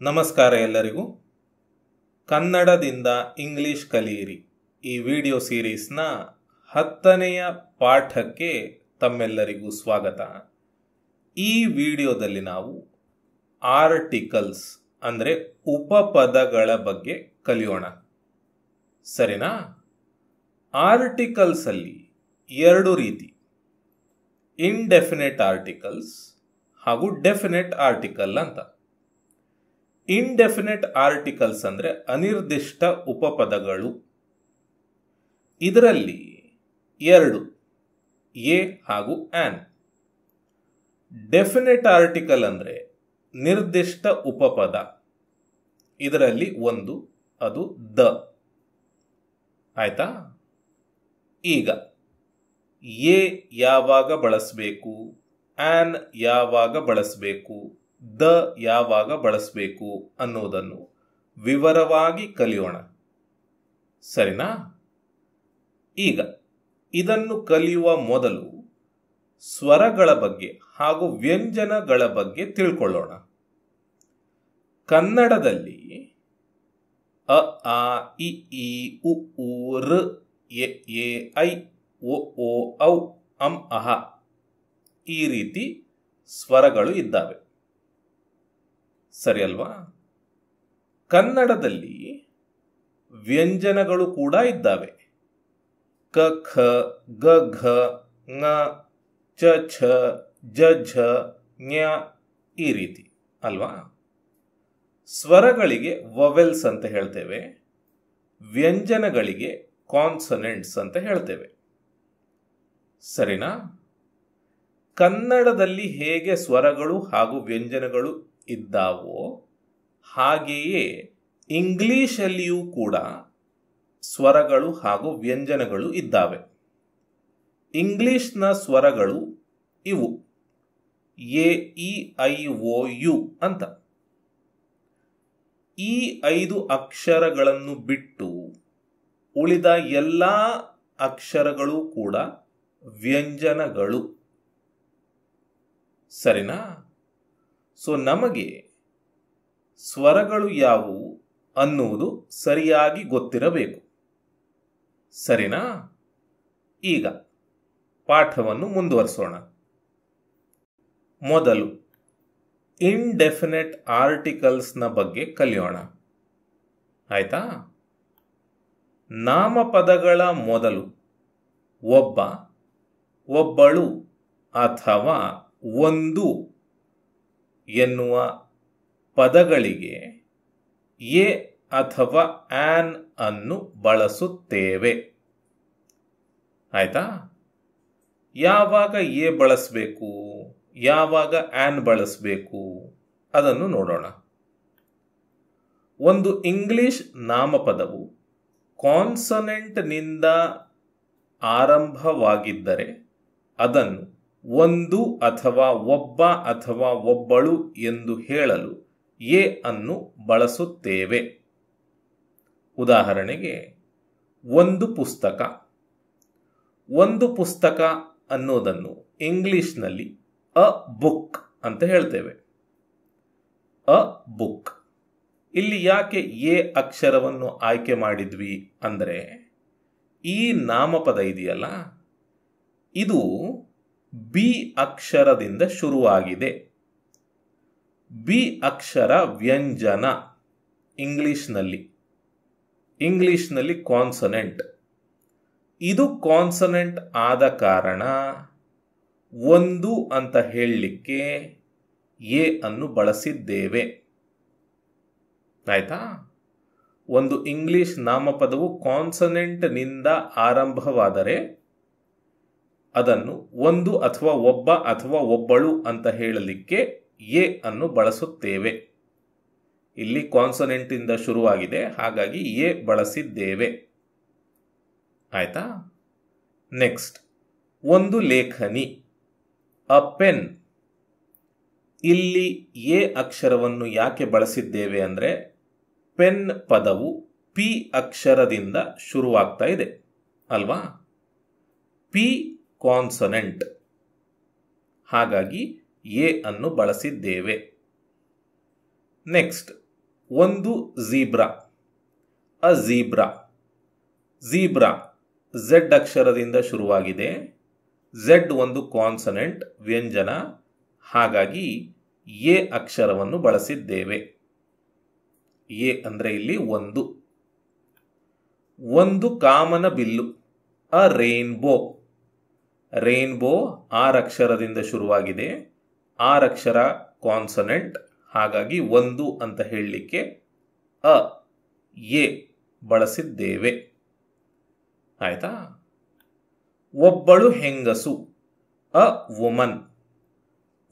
ನಮಸ್ಕಾರ ಎಲ್ಲರಿಗೂ. ಕನ್ನಡದಿಂದ ಇಂಗ್ಲಿಷ್ ಕಲಿಯಿರಿ ಈ ವಿಡಿಯೋ ಸೀರೀಸ್ನ 10ನೆಯ ಪಾಠಕ್ಕೆ ತಮ್ಮೆಲ್ಲರಿಗೂ ಸ್ವಾಗತ. ಈ ವಿಡಿಯೋದಲ್ಲಿ ನಾವು ಆರ್ಟಿಕಲ್ಸ್ ಅಂದರೆ ಉಪಪದಗಳ ಬಗ್ಗೆ ಕಲಿಯೋಣ. ಸರಿನಾ? ಆರ್ಟಿಕಲ್ಸ್ ಅಲ್ಲಿ ಎರಡು ರೀತಿ, ಇಂಡೆಫಿನೆಟ್ ಆರ್ಟಿಕಲ್ಸ್ ಹಾಗೂ ಡೆಫಿನೆಟ್ ಆರ್ಟಿಕಲ್ ಅಂತ. ಇಂಡೆಫಿನೆಟ್ ಆರ್ಟಿಕಲ್ಸ್ ಅಂದರೆ ಅನಿರ್ದಿಷ್ಟ ಉಪಪದಗಳು. ಇದರಲ್ಲಿ ಎರಡು, ಎ ಹಾಗೂ ಆನ್. ಡೆಫಿನೆಟ್ ಆರ್ಟಿಕಲ್ ಅಂದರೆ ನಿರ್ದಿಷ್ಟ ಉಪಪದ. ಇದರಲ್ಲಿ ಒಂದು, ಅದು ದ. ಆಯ್ತಾ? ಈಗ ಎ ಯಾವಾಗ ಬಳಸಬೇಕು, ಆನ್ ಯಾವಾಗ ಬಳಸಬೇಕು, ದ ಯಾವಾಗ ಬಳಸಬೇಕು ಅನ್ನೋದನ್ನು ವಿವರವಾಗಿ ಕಲಿಯೋಣ. ಸರಿನಾ? ಈಗ ಇದನ್ನು ಕಲಿಯುವ ಮೊದಲು ಸ್ವರಗಳ ಬಗ್ಗೆ ಹಾಗೂ ವ್ಯಂಜನಗಳ ಬಗ್ಗೆ ತಿಳ್ಕೊಳ್ಳೋಣ. ಕನ್ನಡದಲ್ಲಿ ಅ ಆ ಇ ಈ ಉ ಊ ಋ ಎ ಎ ಐ ಒ ಓ ಔ ಅಂ ಅಹ ಈ ರೀತಿ ಸ್ವರಗಳು ಇದ್ದಾವೆ. ಸರಿ ಅಲ್ವಾ? ಕನ್ನಡದಲ್ಲಿ ವ್ಯಂಜನಗಳು ಕೂಡ ಇದ್ದಾವೆ. ಕ ಖ ಗ ಘ ङ ಚ ಛ ಜ ಝ ಞ ಈ ರೀತಿ ಅಲ್ವಾ? ಸ್ವರಗಳಿಗೆ ವವೆಲ್ಸ್ ಅಂತ ಹೇಳ್ತೇವೆ, ವ್ಯಂಜನಗಳಿಗೆ ಕಾನ್ಸನೆಂಟ್ಸ್ ಅಂತ ಹೇಳ್ತೇವೆ. ಸರಿನಾ? ಕನ್ನಡದಲ್ಲಿ ಹೇಗೆ ಸ್ವರಗಳು ಹಾಗೂ ವ್ಯಂಜನಗಳು ಇದ್ದಾವೋ ಹಾಗೆಯೇ ಇಂಗ್ಲಿಷಲ್ಲಿಯೂ ಕೂಡ ಸ್ವರಗಳು ಹಾಗೂ ವ್ಯಂಜನಗಳು ಇದ್ದಾವೆ. ಇಂಗ್ಲಿಷ್ನ ಸ್ವರಗಳು ಇವು A E I O U ಅಂತ. ಈ 5 ಅಕ್ಷರಗಳನ್ನು ಬಿಟ್ಟು ಉಳಿದ ಎಲ್ಲ ಅಕ್ಷರಗಳು ಕೂಡ ವ್ಯಂಜನಗಳು. ಸರಿನಾ? ಸೊ ನಮಗೆ ಸ್ವರಗಳು ಯಾವುವು ಅನ್ನುವುದು ಸರಿಯಾಗಿ ಗೊತ್ತಿರಬೇಕು. ಸರಿನಾ? ಈಗ ಪಾಠವನ್ನು ಮುಂದುವರಿಸೋಣ. ಮೊದಲು ಇಂಡೆಫಿನೆಟ್ ಆರ್ಟಿಕಲ್ಸ್ನ ಬಗ್ಗೆ ಕಲಿಯೋಣ. ಆಯ್ತಾ? ನಾಮಪದಗಳ ಮೊದಲು ಒಬ್ಬ, ಒಬ್ಬಳು ಅಥವಾ ಒಂದು ಎನ್ನುವ ಪದಗಳಿಗೆ ಎ ಅಥವಾ ಆನ್ ಅನ್ನು ಬಳಸುತ್ತೇವೆ. ಆಯ್ತಾ? ಯಾವಾಗ ಎ ಬಳಸಬೇಕು, ಯಾವಾಗ ಆನ್ ಬಳಸಬೇಕು ಅದನ್ನು ನೋಡೋಣ. ಒಂದು ಇಂಗ್ಲಿಷ್ ನಾಮಪದವು ಕಾನ್ಸನೆಂಟ್ನಿಂದ ಆರಂಭವಾಗಿದ್ದರೆ ಅದನ್ನು ಒಂದು ಅಥವಾ ಒಬ್ಬ ಅಥವಾ ಒಬ್ಬಳು ಎಂದು ಹೇಳಲು ಎ ಅನ್ನು ಬಳಸುತ್ತೇವೆ. ಉದಾಹರಣೆಗೆ ಒಂದು ಪುಸ್ತಕ. ಒಂದು ಪುಸ್ತಕ ಅನ್ನೋದನ್ನು ಇಂಗ್ಲಿಷ್ನಲ್ಲಿ ಅ ಬುಕ್ ಅಂತ ಹೇಳ್ತೇವೆ. A book. ಇಲ್ಲಿ ಯಾಕೆ ಎ ಅಕ್ಷರವನ್ನು ಆಯ್ಕೆ ಮಾಡಿದ್ವಿ ಅಂದರೆ ಈ ನಾಮಪದ ಇದೆಯಲ್ಲ, ಇದು ಬಿ ಅಕ್ಷರದಿಂದ ಶುರುವಾಗಿದೆ. ಬಿ ಅಕ್ಷರ ವ್ಯಂಜನ ಇಂಗ್ಲಿಷ್ನಲ್ಲಿ ಕಾನ್ಸನೆಂಟ್. ಇದು ಕಾನ್ಸನೆಂಟ್ ಆದ ಕಾರಣ ಒಂದು ಅಂತ ಹೇಳಲಿಕ್ಕೆ ಎ ಅನ್ನು ಬಳಸಿದ್ದೇವೆ. ಆಯ್ತಾ? ಒಂದು ಇಂಗ್ಲಿಷ್ ನಾಮಪದವು ಕಾನ್ಸನೆಂಟ್ನಿಂದ ಆರಂಭವಾದರೆ ಅದನ್ನು ಒಂದು ಅಥವಾ ಒಬ್ಬ ಅಥವಾ ಒಬ್ಬಳು ಅಂತ ಹೇಳಲಿಕ್ಕೆ ಎ ಅನ್ನು ಬಳಸುತ್ತೇವೆ. ಇಲ್ಲಿ ಕಾನ್ಸನೆಂಟ್ ಇಂದ ಶುರುವಾಗಿದೆ, ಹಾಗಾಗಿ ಎ ಬಳಸಿದ್ದೇವೆ. ಆಯ್ತಾ? ನೆಕ್ಸ್ಟ್, ಒಂದು ಲೇಖನಿ, ಅ ಪೆನ್. ಇಲ್ಲಿ ಎ ಅಕ್ಷರವನ್ನು ಯಾಕೆ ಬಳಸಿದ್ದೇವೆ ಅಂದರೆ ಪೆನ್ ಪದವು ಪಿ ಅಕ್ಷರದಿಂದ ಶುರುವಾಗ್ತಾ ಇದೆ ಅಲ್ವಾ? ಪಿ ಕಾನ್ಸನೆಂಟ್, ಹಾಗಾಗಿ ಎ ಅನ್ನು ಬಳಸಿದ್ದೇವೆ. ನೆಕ್ಸ್ಟ್, ಒಂದು ಝೀಬ್ರಾ. ಅ ಝೀಬ್ರಾ. ಝೀಬ್ರಾ ಝೆಡ್ ಅಕ್ಷರದಿಂದ ಶುರುವಾಗಿದೆ. ಝೆಡ್ ಒಂದು ಕಾನ್ಸನೆಂಟ್ ವ್ಯಂಜನ, ಹಾಗಾಗಿ ಎ ಅಕ್ಷರವನ್ನು ಬಳಸಿದ್ದೇವೆ. ಎ ಅಂದರೆ ಇಲ್ಲಿ ಒಂದು. ಒಂದು ಕಾಮನ ಬಿಲ್ಲು. ಅ ರೇನ್ಬೋ. ರೇನ್ಬೋ 6 ಅಕ್ಷರದಿಂದ ಶುರುವಾಗಿದೆ. 6 ಅಕ್ಷರ ಕಾನ್ಸನೆಂಟ್, ಹಾಗಾಗಿ ಒಂದು ಅಂತ ಹೇಳಲಿಕ್ಕೆ ಅ ಎ ಬಳಸಿದ್ದೇವೆ. ಆಯ್ತಾ? ಒಬ್ಬಳು ಹೆಂಗಸು. A woman.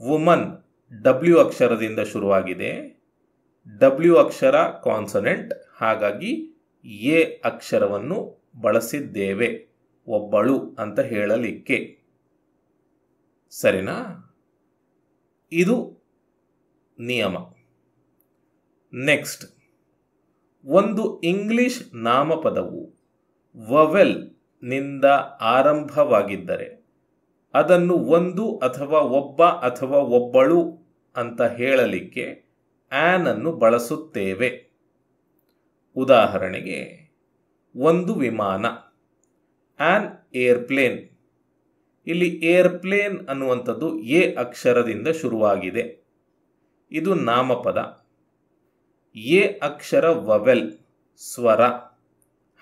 ವುಮನ್ ಡಬ್ಲ್ಯೂ ಅಕ್ಷರದಿಂದ ಶುರುವಾಗಿದೆ. ಡಬ್ಲ್ಯೂ ಅಕ್ಷರ ಕಾನ್ಸನೆಂಟ್, ಹಾಗಾಗಿ ಎ ಅಕ್ಷರವನ್ನು ಬಳಸಿದ್ದೇವೆ ಒಬ್ಬಳು ಅಂತ ಹೇಳಲಿಕ್ಕೆ. ಸರಿನಾ? ಇದು ನಿಯಮ. ನೆಕ್ಸ್ಟ್, ಒಂದು ಇಂಗ್ಲಿಷ್ ನಾಮಪದವು ವವೆಲ್ ನಿಂದ ಆರಂಭವಾಗಿದ್ದರೆ ಅದನ್ನು ಒಂದು ಅಥವಾ ಒಬ್ಬ ಅಥವಾ ಒಬ್ಬಳು ಅಂತ ಹೇಳಲಿಕ್ಕೆ ಆನ್ ಅನ್ನು ಬಳಸುತ್ತೇವೆ. ಉದಾಹರಣೆಗೆ, ಒಂದು ವಿಮಾನ. On airplane. ಇಲ್ಲಿ ಏರ್ಪ್ಲೇನ್ ಅನ್ನುವಂಥದ್ದು ಎ ಅಕ್ಷರದಿಂದ ಶುರುವಾಗಿದೆ. ಇದು ನಾಮಪದ. ಎ ಅಕ್ಷರ ವವೆಲ್, ಸ್ವರ,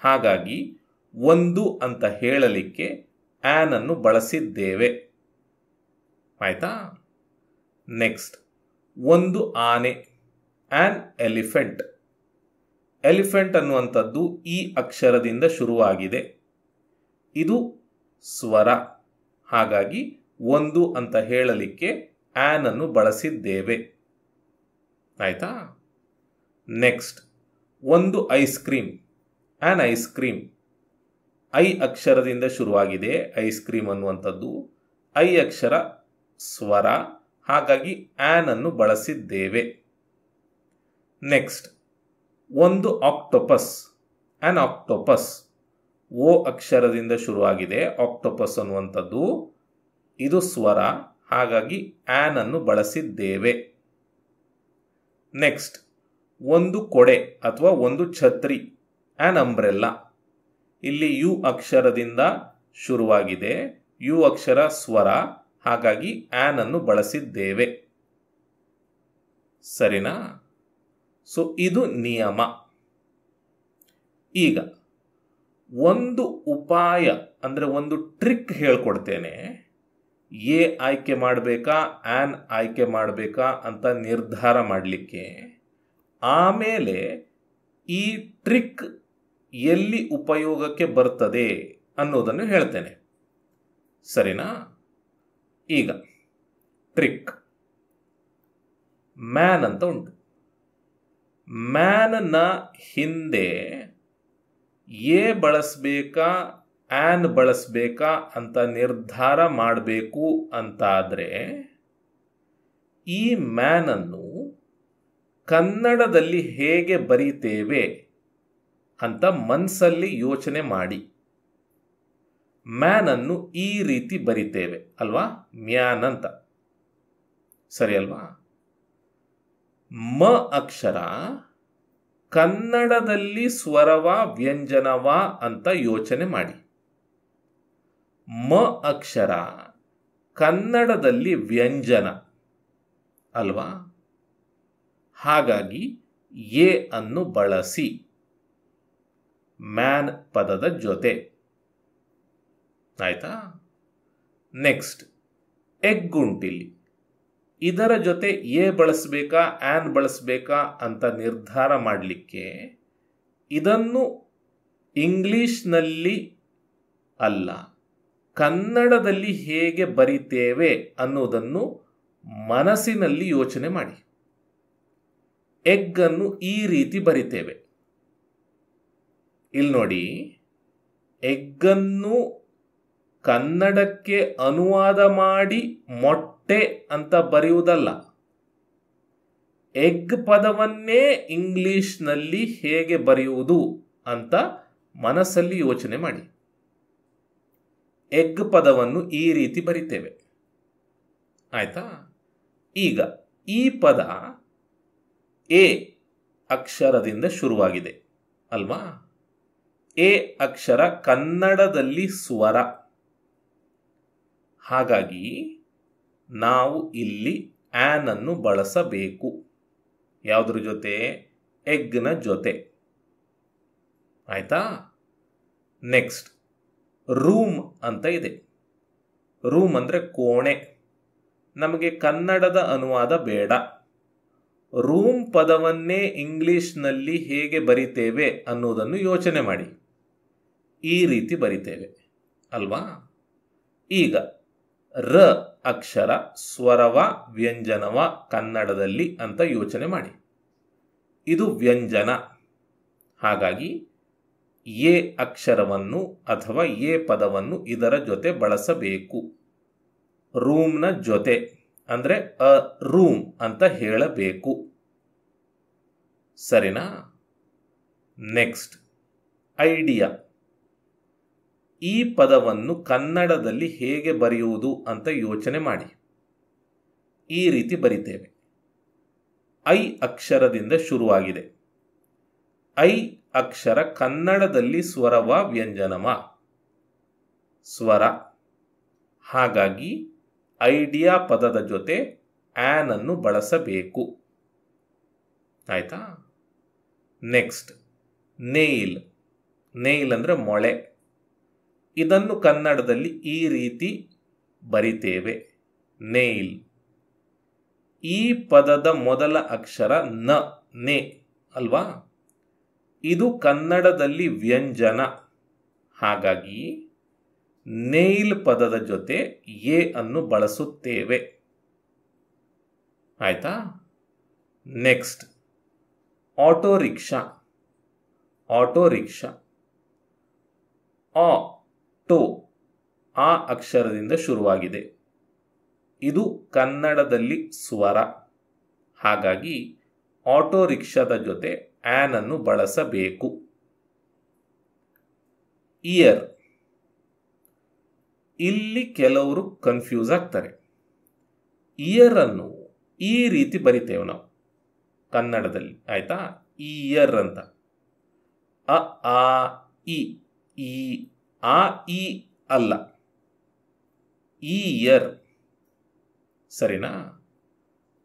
ಹಾಗಾಗಿ ಒಂದು ಅಂತ ಹೇಳಲಿಕ್ಕೆ ಆನ್ ಅನ್ನು ಬಳಸಿದ್ದೇವೆ. ಆಯ್ತಾ? ನೆಕ್ಸ್ಟ್, ಒಂದು ಆನೆ. On elephant. ಎಲಿಫೆಂಟ್ ಅನ್ನುವಂಥದ್ದು ಈ ಅಕ್ಷರದಿಂದ ಶುರುವಾಗಿದೆ. ಇದು ಸ್ವರ, ಹಾಗಾಗಿ ಒಂದು ಅಂತ ಹೇಳಲಿಕ್ಕೆ ಆನ್ ಅನ್ನು ಬಳಸಿದ್ದೇವೆ. ಆಯ್ತಾ? ನೆಕ್ಸ್ಟ್, ಒಂದು ice cream. On ice cream. I ಅಕ್ಷರದಿಂದ ಶುರುವಾಗಿದೆ ಐಸ್ ಕ್ರೀಮ್ ಅನ್ನುವಂಥದ್ದು. ಐ ಅಕ್ಷರ ಸ್ವರ, ಹಾಗಾಗಿ ಆನ್ ಅನ್ನು ಬಳಸಿದ್ದೇವೆ. ನೆಕ್ಸ್ಟ್, ಒಂದು ಆಕ್ಟೋಪಸ್. On octopus. ಓ ಅಕ್ಷರದಿಂದ ಶುರುವಾಗಿದೆ ಆಕ್ಟೋಪಸ್ ಅನ್ನುವಂಥದ್ದು. ಇದು ಸ್ವರ, ಹಾಗಾಗಿ ಆನ್ ಅನ್ನು ಬಳಸಿದ್ದೇವೆ. ನೆಕ್ಸ್ಟ್, ಒಂದು ಕೊಡೆ ಅಥವಾ ಒಂದು ಛತ್ರಿ. On umbrella. ಇಲ್ಲಿ ಯು ಅಕ್ಷರದಿಂದ ಶುರುವಾಗಿದೆ. ಯು ಅಕ್ಷರ ಸ್ವರ, ಹಾಗಾಗಿ ಆನ್ ಅನ್ನು ಬಳಸಿದ್ದೇವೆ. ಸರಿನಾ? ಸೊ ಇದು ನಿಯಮ. ಈಗ ಒಂದು ಉಪಾಯ ಅಂದರೆ ಒಂದು ಟ್ರಿಕ್ ಹೇಳ್ಕೊಡ್ತೇನೆ. ಎ ಆಯ್ಕೆ ಮಾಡಬೇಕಾ ಆನ್ ಆಯ್ಕೆ ಮಾಡಬೇಕಾ ಅಂತ ನಿರ್ಧಾರ ಮಾಡಲಿಕ್ಕೆ. ಆಮೇಲೆ ಈ ಟ್ರಿಕ್ ಎಲ್ಲಿ ಉಪಯೋಗಕ್ಕೆ ಬರ್ತದೆ ಅನ್ನೋದನ್ನು ಹೇಳ್ತೇನೆ. ಸರಿನಾ? ಈಗ ಟ್ರಿಕ್. ಮ್ಯಾನ್ ಅಂತ ಉಂಟು. ಮ್ಯಾನ್ನ ಹಿಂದೆ ಎ ಬಳಸಬೇಕಾ ಆನ್ ಬಳಸಬೇಕಾ ಅಂತ ನಿರ್ಧಾರ ಮಾಡಬೇಕು ಅಂತಾದರೆ ಈ ಮ್ಯಾನ್ ಅನ್ನು ಕನ್ನಡದಲ್ಲಿ ಹೇಗೆ ಬರೀತೇವೆ ಅಂತ ಮನಸ್ಸಲ್ಲಿ ಯೋಚನೆ ಮಾಡಿ. ಮ್ಯಾನ್ ಅನ್ನು ಈ ರೀತಿ ಬರಿತೇವೆ ಅಲ್ವಾ? ಮ್ಯಾನ್ ಅಂತ. ಸರಿ ಅಲ್ವಾ? ಮ ಅಕ್ಷರ ಕನ್ನಡದಲ್ಲಿ ಸ್ವರವ ವ್ಯಂಜನವ ಅಂತ ಯೋಚನೆ ಮಾಡಿ. ಮ ಅಕ್ಷರ ಕನ್ನಡದಲ್ಲಿ ವ್ಯಂಜನ ಅಲ್ವಾ? ಹಾಗಾಗಿ ಎ ಅನ್ನು ಬಳಸಿ ಮ್ಯಾನ್ ಪದದ ಜೊತೆ. ಆಯ್ತಾ? ನೆಕ್ಸ್ಟ್, ಎಗ್ ಉಂಟಿಲ್ಲಿ. ಇದರ ಜೊತೆ ಎ ಬಳಸಬೇಕಾ ಆನ್ ಬಳಸಬೇಕಾ ಅಂತ ನಿರ್ಧಾರ ಮಾಡಲಿಕ್ಕೆ ಇದನ್ನು ಇಂಗ್ಲಿಷ್ನಲ್ಲಿ ಅಲ್ಲ ಕನ್ನಡದಲ್ಲಿ ಹೇಗೆ ಬರಿತೇವೆ ಅನ್ನೋದನ್ನು ಮನಸ್ಸಿನಲ್ಲಿ ಯೋಚನೆ ಮಾಡಿ. ಎಗ್ ಅನ್ನು ಈ ರೀತಿ ಬರಿತೇವೆ. ಇಲ್ಲಿ ನೋಡಿ, ಎಗ್ಗನ್ನು ಕನ್ನಡಕ್ಕೆ ಅನುವಾದ ಮಾಡಿ ಮೊಟ್ಟೆ ಅಂತ ಬರೆಯುವುದಲ್ಲ. ಎಗ್ ಪದವನ್ನೇ ಇಂಗ್ಲಿಷ್ನಲ್ಲಿ ಹೇಗೆ ಬರೆಯುವುದು ಅಂತ ಮನಸ್ಸಲ್ಲಿ ಯೋಚನೆ ಮಾಡಿ. ಎಗ್ ಪದವನ್ನು ಈ ರೀತಿ ಬರಿತೇವೆ. ಆಯ್ತಾ? ಈಗ ಈ ಪದ ಎ ಅಕ್ಷರದಿಂದ ಶುರುವಾಗಿದೆ ಅಲ್ವಾ? ಎ ಅಕ್ಷರ ಕನ್ನಡದಲ್ಲಿ ಸ್ವರ. ಹಾಗಾಗಿ ನಾವು ಇಲ್ಲಿ ಆನ್ ಅನ್ನು ಬಳಸಬೇಕು. ಯಾವುದ್ರ ಜೊತೆ? ಎಗ್ನ ಜೊತೆ. ಆಯ್ತಾ? ನೆಕ್ಸ್ಟ್ ರೂಮ್ ಅಂತ ಇದೆ. ರೂಮ್ ಅಂದರೆ ಕೋಣೆ. ನಮಗೆ ಕನ್ನಡದ ಅನುವಾದ ಬೇಡ. ರೂಮ್ ಪದವನ್ನೇ ಇಂಗ್ಲಿಷ್ನಲ್ಲಿ ಹೇಗೆ ಬರಿತೇವೆ ಅನ್ನೋದನ್ನು ಯೋಚನೆ ಮಾಡಿ. ಈ ರೀತಿ ಬರಿತೇವೆ ಅಲ್ವಾ? ಈಗ ರ ಅಕ್ಷರ ಸ್ವರವ ವ್ಯಂಜನವ ಕನ್ನಡದಲ್ಲಿ ಅಂತ ಯೋಚನೆ ಮಾಡಿ. ಇದು ವ್ಯಂಜನ. ಹಾಗಾಗಿ ಎ ಅಕ್ಷರವನ್ನು ಅಥವಾ ಎ ಪದವನ್ನು ಇದರ ಜೊತೆ ಬಳಸಬೇಕು. ರೂಮ್ನ ಜೊತೆ ಅಂದರೆ ಅ ರೂಮ್ ಅಂತ ಹೇಳಬೇಕು. ಸರಿನಾ? Next idea. ಈ ಪದವನ್ನು ಕನ್ನಡದಲ್ಲಿ ಹೇಗೆ ಬರೆಯುವುದು ಅಂತ ಯೋಚನೆ ಮಾಡಿ. ಈ ರೀತಿ ಬರಿತೇವೆ. ಐ ಅಕ್ಷರದಿಂದ ಶುರುವಾಗಿದೆ. ಐ ಅಕ್ಷರ ಕನ್ನಡದಲ್ಲಿ ಸ್ವರವ ವ್ಯಂಜನವ? ಸ್ವರ. ಹಾಗಾಗಿ ಐಡಿಯಾ ಪದದ ಜೊತೆ ಆನ್ ಅನ್ನು ಬಳಸಬೇಕು. ಆಯ್ತಾ? Next nail. ನೇಲ್ ಅಂದರೆ ಮೊಳೆ. ಇದನ್ನು ಕನ್ನಡದಲ್ಲಿ ಈ ರೀತಿ ಬರಿತೇವೆ, ನೇಲ್. ಈ ಪದದ ಮೊದಲ ಅಕ್ಷರ ನ, ನೆ ಅಲ್ವಾ? ಇದು ಕನ್ನಡದಲ್ಲಿ ವ್ಯಂಜನ. ಹಾಗಾಗಿ ನೇಲ್ ಪದದ ಜೊತೆ ಎ ಅನ್ನು ಬಳಸುತ್ತೇವೆ. ಆಯ್ತಾ? Next auto rickshaw. Auto rickshaw. ಆ ಟೋ ಆ ಅಕ್ಷರದಿಂದ ಶುರುವಾಗಿದೆ. ಇದು ಕನ್ನಡದಲ್ಲಿ ಸ್ವರ. ಹಾಗಾಗಿ ಆಟೋ ರಿಕ್ಷಾದ ಜೊತೆ ಆನ್ ಅನ್ನು ಬಳಸಬೇಕು. ಇಯರ್. ಇಲ್ಲಿ ಕೆಲವರು ಕನ್ಫ್ಯೂಸ್ ಆಗ್ತಾರೆ. ಇಯರ್ ಅನ್ನು ಈ ರೀತಿ ಬರಿತೇವೆ ನಾವು ಕನ್ನಡದಲ್ಲಿ. ಆಯ್ತಾ? ಇಯರ್ ಅಂತ. ಅ ಆ ಇ ಈ ಆ ಇ ಅಲ್ಲ, ಇಯರ್. ಸರಿನಾ?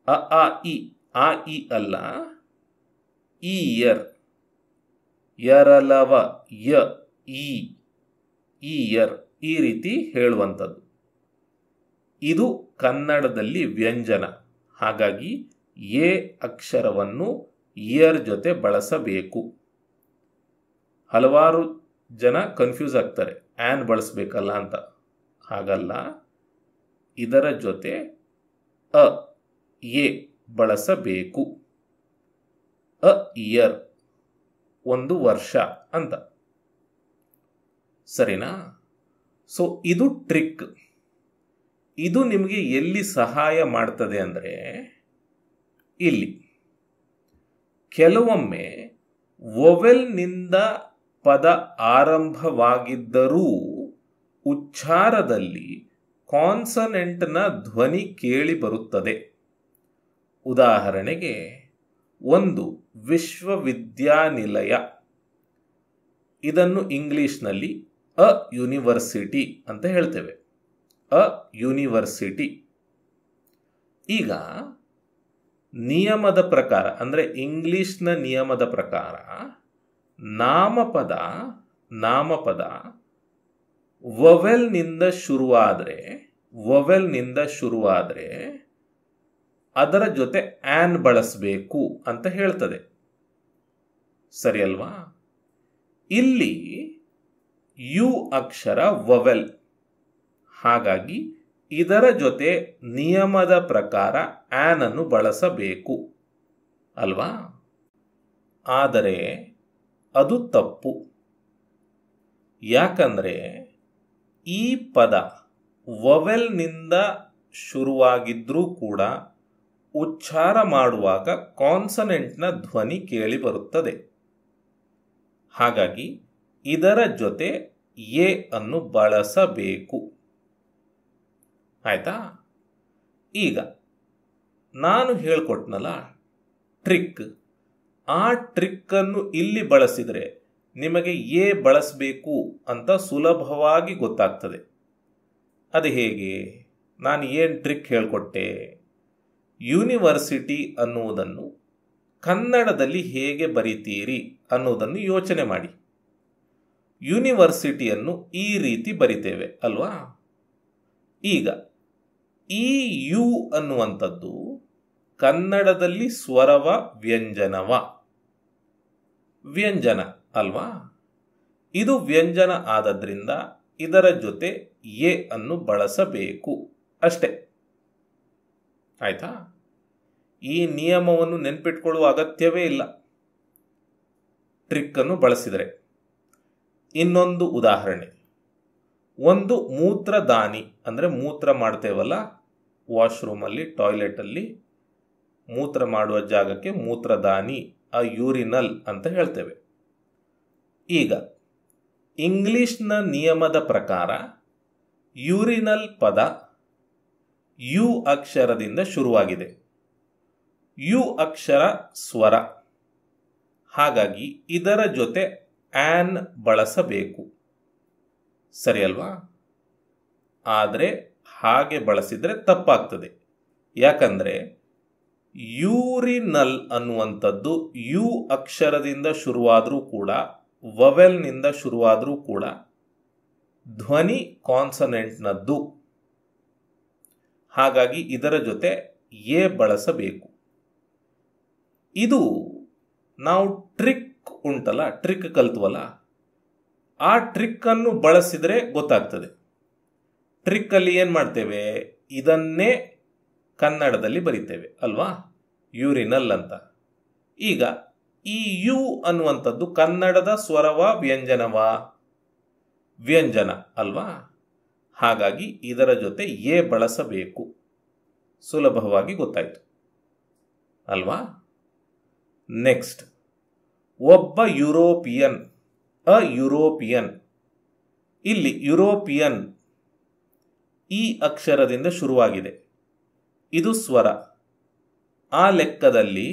ಅ ಆ ಇ ಆ ಇ ಅಲ್ಲ, ಇಯರ್. ಯರಲವ ಯ ಈ ಇಯರ್. ಈ ರೀತಿ ಹೇಳುವಂಥದ್ದು. ಇದು ಕನ್ನಡದಲ್ಲಿ ವ್ಯಂಜನ. ಹಾಗಾಗಿ ಎ ಅಕ್ಷರವನ್ನು ಇಯರ್ ಜೊತೆ ಬಳಸಬೇಕು. ಹಲವಾರು ಜನ ಕನ್ಫ್ಯೂಸ್ ಆಗ್ತಾರೆ, ಆನ್ ಬಳಸಬೇಕಲ್ಲ ಅಂತ. ಹಾಗಲ್ಲ, ಇದರ ಜೊತೆ ಅ ಎ ಬಳಸಬೇಕು. ಅ ಇಯರ್ ಒಂದು ವರ್ಷ ಅಂತ. ಸರಿನಾ? ಸೊ ಇದು ಟ್ರಿಕ್. ಇದು ನಿಮಗೆ ಎಲ್ಲಿ ಸಹಾಯ ಮಾಡ್ತದೆ ಅಂದರೆ ಇಲ್ಲಿ. ಕೆಲವೊಮ್ಮೆ ವೊವೆಲ್ನಿಂದ ಪದ ಆರಂಭವಾಗಿದ್ದರೂ ಉಚ್ಚಾರದಲ್ಲಿ ಕಾನ್ಸನೆಂಟ್ನ ಧ್ವನಿ ಕೇಳಿ ಬರುತ್ತದೆ. ಉದಾಹರಣೆಗೆ ಒಂದು ವಿಶ್ವವಿದ್ಯಾನಿಲಯ. ಇದನ್ನು ಇಂಗ್ಲಿಷ್ನಲ್ಲಿ ಅ ಯೂನಿವರ್ಸಿಟಿ ಅಂತ ಹೇಳ್ತೇವೆ. A university. ಈಗ ನಿಯಮದ ಪ್ರಕಾರ ಅಂದರೆ ಇಂಗ್ಲಿಷ್ನ ನಿಯಮದ ಪ್ರಕಾರ ನಾಮಪದ ವೊವೆಲ್ನಿಂದ ಶುರುವಾದರೆ ಅದರ ಜೊತೆ ಆನ್ ಬಳಸಬೇಕು ಅಂತ ಹೇಳ್ತದೆ. ಸರಿ ಅಲ್ವಾ? ಇಲ್ಲಿ ಯು ಅಕ್ಷರ ವೊವೆಲ್. ಹಾಗಾಗಿ ಇದರ ಜೊತೆ ನಿಯಮದ ಪ್ರಕಾರ ಆನ್ ಅನ್ನು ಬಳಸಬೇಕು ಅಲ್ವಾ? ಆದರೆ ಅದು ತಪ್ಪು. ಯಾಕಂದರೆ ಈ ಪದ ವೊವೆಲ್ನಿಂದ ಶುರುವಾಗಿದ್ರೂ ಕೂಡ ಉಚ್ಚಾರ ಮಾಡುವಾಗ ಕಾನ್ಸನೆಂಟ್ನ ಧ್ವನಿ ಕೇಳಿ ಬರುತ್ತದೆ. ಹಾಗಾಗಿ ಇದರ ಜೊತೆ ಎ ಅನ್ನು ಬಳಸಬೇಕು. ಆಯ್ತಾ? ಈಗ ನಾನು ಹೇಳ್ಕೊಟ್ನಲ್ಲ ಟ್ರಿಕ್, ಆ ಟ್ರಿಕ್ಕನ್ನು ಇಲ್ಲಿ ಬಳಸಿದರೆ ನಿಮಗೆ ಎ ಬಳಸಬೇಕು ಅಂತ ಸುಲಭವಾಗಿ ಗೊತ್ತಾಗ್ತದೆ. ಅದು ಹೇಗೆ? ನಾನು ಏನು ಟ್ರಿಕ್ ಹೇಳಿಕೊಟ್ಟೆ? ಯೂನಿವರ್ಸಿಟಿ ಅನ್ನುವುದನ್ನು ಕನ್ನಡದಲ್ಲಿ ಹೇಗೆ ಬರಿತೀರಿ ಅನ್ನೋದನ್ನು ಯೋಚನೆ ಮಾಡಿ. ಯೂನಿವರ್ಸಿಟಿಯನ್ನು ಈ ರೀತಿ ಬರಿತೇವೆ ಅಲ್ವಾ? ಈಗ ಈ ಯು ಅನ್ನುವಂಥದ್ದು ಕನ್ನಡದಲ್ಲಿ ಸ್ವರವ ವ್ಯಂಜನವ? ವ್ಯಂಜನ ಅಲ್ವಾ? ಇದು ವ್ಯಂಜನ ಆದದ್ರಿಂದ ಇದರ ಜೊತೆ ಎ ಅನ್ನು ಬಳಸಬೇಕು ಅಷ್ಟೇ. ಆಯ್ತಾ? ಈ ನಿಯಮವನ್ನು ನೆನ್ಪಿಟ್ಕೊಳ್ಳುವ ಅಗತ್ಯವೇ ಇಲ್ಲ ಟ್ರಿಕ್ಕನ್ನು ಬಳಸಿದರೆ. ಇನ್ನೊಂದು ಉದಾಹರಣೆ, ಒಂದು ಮೂತ್ರದಾನಿ ಅಂದರೆ ಮೂತ್ರ ಮಾಡ್ತೇವಲ್ಲ ವಾಶ್ರೂಮಲ್ಲಿ, ಟಾಯ್ಲೆಟಲ್ಲಿ ಮೂತ್ರ ಮಾಡುವ ಜಾಗಕ್ಕೆ ಮೂತ್ರದಾನಿ, ಆ ಯೂರಿನಲ್ ಅಂತ ಹೇಳ್ತೇವೆ. ಈಗ ಇಂಗ್ಲಿಷ್ನ ನಿಯಮದ ಪ್ರಕಾರ ಯೂರಿನಲ್ ಪದ ಯು ಅಕ್ಷರದಿಂದ ಶುರುವಾಗಿದೆ. ಯು ಅಕ್ಷರ ಸ್ವರ, ಹಾಗಾಗಿ ಇದರ ಜೊತೆ ಆನ್ ಬಳಸಬೇಕು. ಸರಿ ಅಲ್ವಾ? ಆದರೆ ಹಾಗೆ ಬಳಸಿದರೆ ತಪ್ಪಾಗ್ತದೆ. ಯಾಕಂದರೆ ಯೂರಿನಲ್ ಅನ್ನುವಂಥದ್ದು ಯು ಅಕ್ಷರದಿಂದ ಶುರುವಾದರೂ ಕೂಡ, ವವೆಲ್ನಿಂದ ಶುರುವಾದರೂ ಕೂಡ ಧ್ವನಿ ಕಾನ್ಸನೆಂಟ್ನದ್ದು. ಹಾಗಾಗಿ ಇದರ ಜೊತೆ ಎ ಬಳಸಬೇಕು. ಇದು ನಾವು ಟ್ರಿಕ್ ಉಂಟಲ್ಲ, ಟ್ರಿಕ್ ಕಲ್ತ್ವಲ್ಲ, ಆ ಟ್ರಿಕ್ಕನ್ನು ಬಳಸಿದರೆ ಗೊತ್ತಾಗ್ತದೆ. ಟ್ರಿಕ್ಕಲ್ಲಿ ಏನು ಮಾಡ್ತೇವೆ? ಇದನ್ನೇ ಕನ್ನಡದಲ್ಲಿ ಬರಿತೇವೆ ಅಲ್ವಾ? ಯೂರಿನಲ್ ಅಂತ. ಈಗ ಈ ಯು ಅನ್ನುವಂಥದ್ದು ಕನ್ನಡದ ಸ್ವರವ ವ್ಯಂಜನವ? ವ್ಯಂಜನ ಅಲ್ವಾ? ಹಾಗಾಗಿ ಇದರ ಜೊತೆ ಎ ಬಳಸಬೇಕು. ಸುಲಭವಾಗಿ ಗೊತ್ತಾಯಿತು ಅಲ್ವಾ? ನೆಕ್ಸ್ಟ್, ಒಬ್ಬ ಯುರೋಪಿಯನ್, ಅ ಯುರೋಪಿಯನ್. ಇಲ್ಲಿ ಯುರೋಪಿಯನ್ ಈ ಅಕ್ಷರದಿಂದ ಶುರುವಾಗಿದೆ, ಇದು ಸ್ವರ. ಆ ಲೆಕ್ಕದಲ್ಲಿ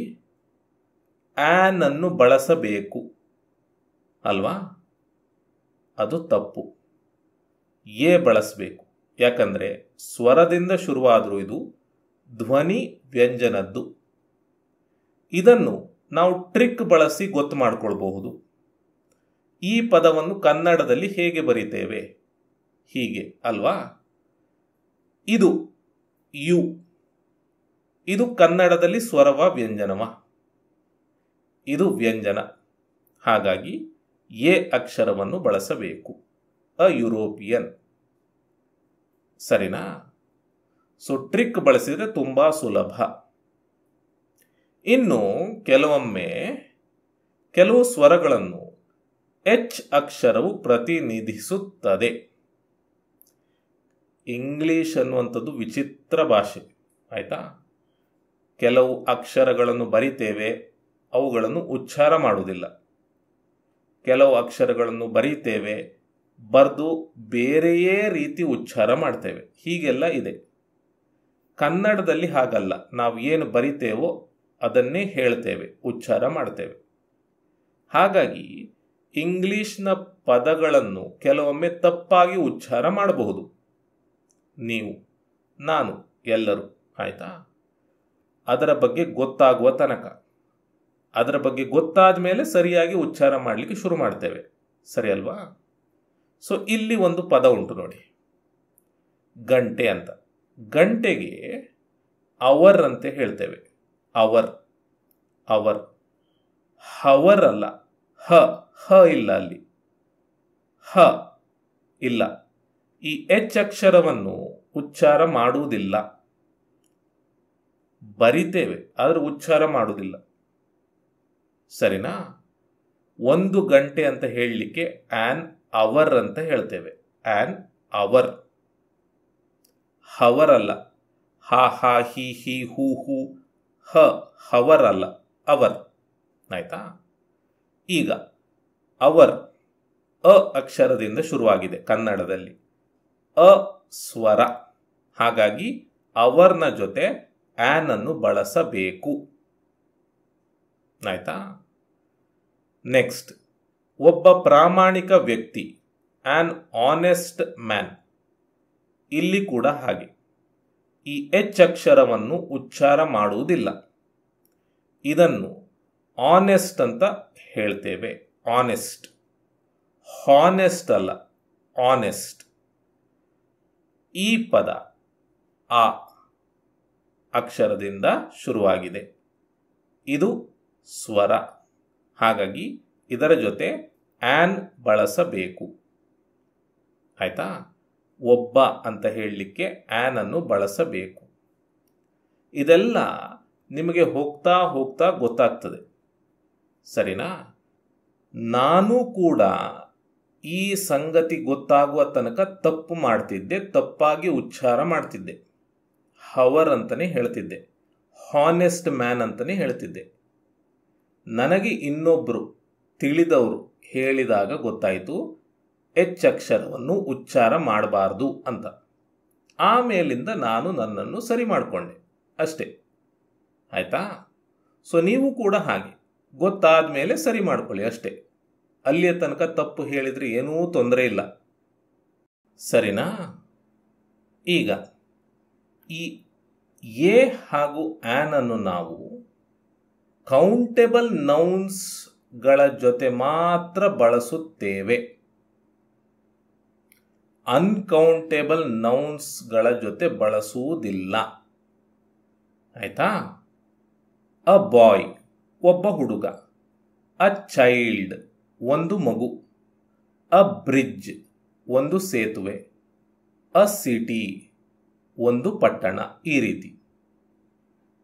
ಆನ್ ಅನ್ನು ಬಳಸಬೇಕು ಅಲ್ವಾ? ಅದು ತಪ್ಪು. ಎ ಬಳಸಬೇಕು. ಯಾಕಂದರೆ ಸ್ವರದಿಂದ ಶುರುವಾದರೂ ಇದು ಧ್ವನಿ ವ್ಯಂಜನದ್ದು. ಇದನ್ನು ನಾವು ಟ್ರಿಕ್ ಬಳಸಿ ಗೊತ್ತು ಮಾಡಿಕೊಳ್ಬಹುದು. ಈ ಪದವನ್ನು ಕನ್ನಡದಲ್ಲಿ ಹೇಗೆ ಬರಿತೇವೆ? ಹೀಗೆ ಅಲ್ವಾ? ಇದು ಯು, ಇದು ಕನ್ನಡದಲ್ಲಿ ಸ್ವರವ ವ್ಯಂಜನವ? ಇದು ವ್ಯಂಜನ. ಹಾಗಾಗಿ ಎ ಅಕ್ಷರವನ್ನು ಬಳಸಬೇಕು. ಅ ಯುರೋಪಿಯನ್. ಸರಿನಾ? ಸೊ ಟ್ರಿಕ್ ಬಳಸಿದರೆ ತುಂಬ ಸುಲಭ. ಇನ್ನು ಕೆಲವೊಮ್ಮೆ ಕೆಲವು ಸ್ವರಗಳನ್ನು ಎಚ್ ಅಕ್ಷರವು ಪ್ರತಿನಿಧಿಸುತ್ತದೆ. ಇಂಗ್ಲಿಷ್ ಅನ್ನುವಂಥದ್ದು ವಿಚಿತ್ರ ಭಾಷೆ, ಆಯ್ತಾ? ಕೆಲವು ಅಕ್ಷರಗಳನ್ನು ಬರಿತೇವೆ, ಅವುಗಳನ್ನು ಉಚ್ಚಾರ ಮಾಡುವುದಿಲ್ಲ. ಕೆಲವು ಅಕ್ಷರಗಳನ್ನು ಬರೀತೇವೆ, ಬರೆದು ಬೇರೆಯೇ ರೀತಿ ಉಚ್ಚಾರ ಮಾಡ್ತೇವೆ. ಹೀಗೆಲ್ಲ ಇದೆ. ಕನ್ನಡದಲ್ಲಿ ಹಾಗಲ್ಲ. ನಾವು ಏನು ಬರಿತೇವೋ ಅದನ್ನೇ ಹೇಳ್ತೇವೆ, ಉಚ್ಚಾರ ಮಾಡ್ತೇವೆ. ಹಾಗಾಗಿ ಇಂಗ್ಲಿಷ್ನ ಪದಗಳನ್ನು ಕೆಲವೊಮ್ಮೆ ತಪ್ಪಾಗಿ ಉಚ್ಚಾರ ಮಾಡಬಹುದು. ನೀವು, ನಾನು, ಎಲ್ಲರೂ. ಆಯಿತಾ? ಅದರ ಬಗ್ಗೆ ಗೊತ್ತಾಗುವ ತನಕ, ಅದರ ಬಗ್ಗೆ ಗೊತ್ತಾದ ಮೇಲೆ ಸರಿಯಾಗಿ ಉಚ್ಚಾರ ಮಾಡಲಿಕ್ಕೆ ಶುರು ಮಾಡ್ತೇವೆ. ಸರಿ ಅಲ್ವಾ? ಸೊ ಇಲ್ಲಿ ಒಂದು ಪದ ಉಂಟು ನೋಡಿ, ಗಂಟೆ ಅಂತ. ಗಂಟೆಗೆ ಅವರ್ ಅಂತ ಹೇಳ್ತೇವೆ. Hour, hour. ಹವರ್ ಅಲ್ಲ, ಹ, ಹ ಇಲ್ಲ ಅಲ್ಲಿ, ಹ ಇಲ್ಲ. ಈ ಎಚ್ ಅಕ್ಷರವನ್ನು ಉಚ್ಚಾರ ಮಾಡುವುದಿಲ್ಲ. ಬರಿತೇವೆ ಆದರೆ ಉಚ್ಚಾರ ಮಾಡುವುದಿಲ್ಲ. ಸರಿನಾ? ಒಂದು ಗಂಟೆ ಅಂತ ಹೇಳಲಿಕ್ಕೆ ಆನ್ ಅವರ್ ಅಂತ ಹೇಳ್ತೇವೆ. On hour. ಹವರ್ ಅಲ್ಲ. ಹಾ ಹಾ ಹಿ ಹಿ ಹೂ ಹೂ ಹ, ಹವರ್ ಅಲ್ಲ, ಅವರ್. ಆಯ್ತಾ? ಈಗ ಅವರ್ ಅ ಅಕ್ಷರದಿಂದ ಶುರುವಾಗಿದೆ ಕನ್ನಡದಲ್ಲಿ. ಅ ಸ್ವರ. ಹಾಗಾಗಿ ಅವರ್ನ ಜೊತೆ ಆನ್ ಅನ್ನು ಬಳಸಬೇಕು. ಆಯ್ತಾ? ನೆಕ್ಸ್ಟ್, ಒಬ್ಬ ಪ್ರಾಮಾಣಿಕ ವ್ಯಕ್ತಿ, ಆನ್ ಆನೆಸ್ಟ್ ಮ್ಯಾನ್. ಇಲ್ಲಿ ಕೂಡ ಹಾಗೆ ಈ ಎಚ್ ಅಕ್ಷರವನ್ನು ಉಚ್ಚಾರ ಮಾಡುವುದಿಲ್ಲ. ಇದನ್ನು ಆನೆಸ್ಟ್ ಅಂತ ಹೇಳ್ತೇವೆ. ಆನೆಸ್ಟ್, ಹಾನೆಸ್ಟ್ ಅಲ್ಲ, ಆನೆಸ್ಟ್. ಈ ಪದ ಆ ಅಕ್ಷರದಿಂದ ಶುರುವಾಗಿದೆ. ಇದು ಸ್ವರ, ಹಾಗಾಗಿ ಇದರ ಜೊತೆ ಆನ್ ಬಳಸಬೇಕು. ಆಯ್ತಾ? ಒಬ್ಬ ಅಂತ ಹೇಳಲಿಕ್ಕೆ ಆನ್ ಅನ್ನು ಬಳಸಬೇಕು. ಇದೆಲ್ಲ ನಿಮಗೆ ಹೋಗ್ತಾ ಹೋಗ್ತಾ ಗೊತ್ತಾಗ್ತದೆ, ಸರಿನಾ? ನಾನು ಕೂಡ ಈ ಸಂಗತಿ ಗೊತ್ತಾಗುವ ತನಕ ತಪ್ಪು ಮಾಡ್ತಿದ್ದೆ, ತಪ್ಪಾಗಿ ಉಚ್ಚಾರ ಮಾಡ್ತಿದ್ದೆ. ಹವರ್ ಅಂತಲೇ ಹೇಳ್ತಿದ್ದೆ, ಹಾನೆಸ್ಟ್ ಮ್ಯಾನ್ ಅಂತಲೇ ಹೇಳ್ತಿದ್ದೆ. ನನಗೆ ಇನ್ನೊಬ್ಬರು ತಿಳಿದವರು ಹೇಳಿದಾಗ ಗೊತ್ತಾಯಿತು ಎಚ್ ಅಕ್ಷರವನ್ನು ಉಚ್ಚಾರ ಮಾಡಬಾರ್ದು ಅಂತ. ಆಮೇಲಿಂದ ನಾನು ನನ್ನನ್ನು ಸರಿ ಮಾಡಿಕೊಂಡೆ ಅಷ್ಟೇ. ಆಯಿತಾ? ಸೊ ನೀವು ಕೂಡ ಹಾಗೆ ಗೊತ್ತಾದ ಮೇಲೆ ಸರಿ ಮಾಡ್ಕೊಳ್ಳಿ ಅಷ್ಟೇ. ಅಲ್ಲಿಯ ತನಕ ತಪ್ಪು ಹೇಳಿದರೆ ಏನೂ ತೊಂದರೆ ಇಲ್ಲ, ಸರಿನಾ? ಈಗ ಈ ಎ ಹಾಗೂ ಆನ್ ಅನ್ನು ನಾವು ಕೌಂಟೇಬಲ್ ನೌನ್ಸ್ಗಳ ಜೊತೆ ಮಾತ್ರ ಬಳಸುತ್ತೇವೆ. ಅನ್ಕೌಂಟೇಬಲ್ ನೌನ್ಸ್ಗಳ ಜೊತೆ ಬಳಸುವುದಿಲ್ಲ. ಆಯ್ತಾ? ಅ ಬಾಯ್, ಒಬ್ಬ ಹುಡುಗ. ಅ ಚೈಲ್ಡ್, ಒಂದು ಮಗು. ಅ ಬ್ರಿಡ್ಜ್, ಒಂದು ಸೇತುವೆ. ಅ ಸಿಟಿ, ಒಂದು ಪಟ್ಟಣ. ಈ ರೀತಿ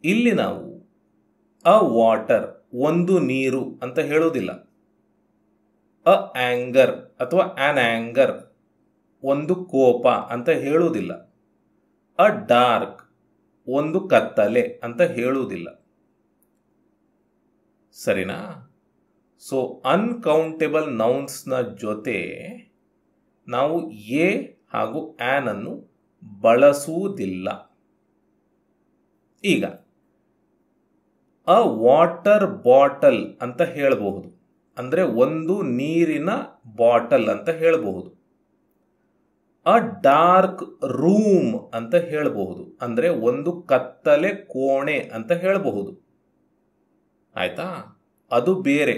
ಇಲ್ಲಿ ನಾವು ಅ ವಾಟರ್, ಒಂದು ನೀರು ಅಂತ ಹೇಳೋದಿಲ್ಲ. ಅ ಆಂಗರ್ ಅಥವಾ ಆನ್ ಆಂಗರ್, ಒಂದು ಕೋಪ ಅಂತ ಹೇಳುವುದಿಲ್ಲ. ಅ ಡಾರ್ಕ್, ಒಂದು ಕತ್ತಲೆ ಅಂತ ಹೇಳುವುದಿಲ್ಲ, ಸರಿನಾ? ಸೊ ಅನ್ಕೌಂಟೇಬಲ್ ನೌನ್ಸ್ನ ಜೊತೆ ನಾವು ಎ ಹಾಗೂ ಆನ್ ಅನ್ನು ಬಳಸುವುದಿಲ್ಲ. ಈಗ ಅ ವಾಟರ್ ಬಾಟಲ್ ಅಂತ ಹೇಳಬಹುದು, ಅಂದರೆ ಒಂದು ನೀರಿನ ಬಾಟಲ್ ಅಂತ ಹೇಳಬಹುದು. ಅ ಡಾರ್ಕ್ ರೂಮ್ ಅಂತ ಹೇಳಬಹುದು, ಅಂದರೆ ಒಂದು ಕತ್ತಲೆ ಕೋಣೆ ಅಂತ ಹೇಳಬಹುದು. ಆಯ್ತಾ? ಅದು ಬೇರೆ,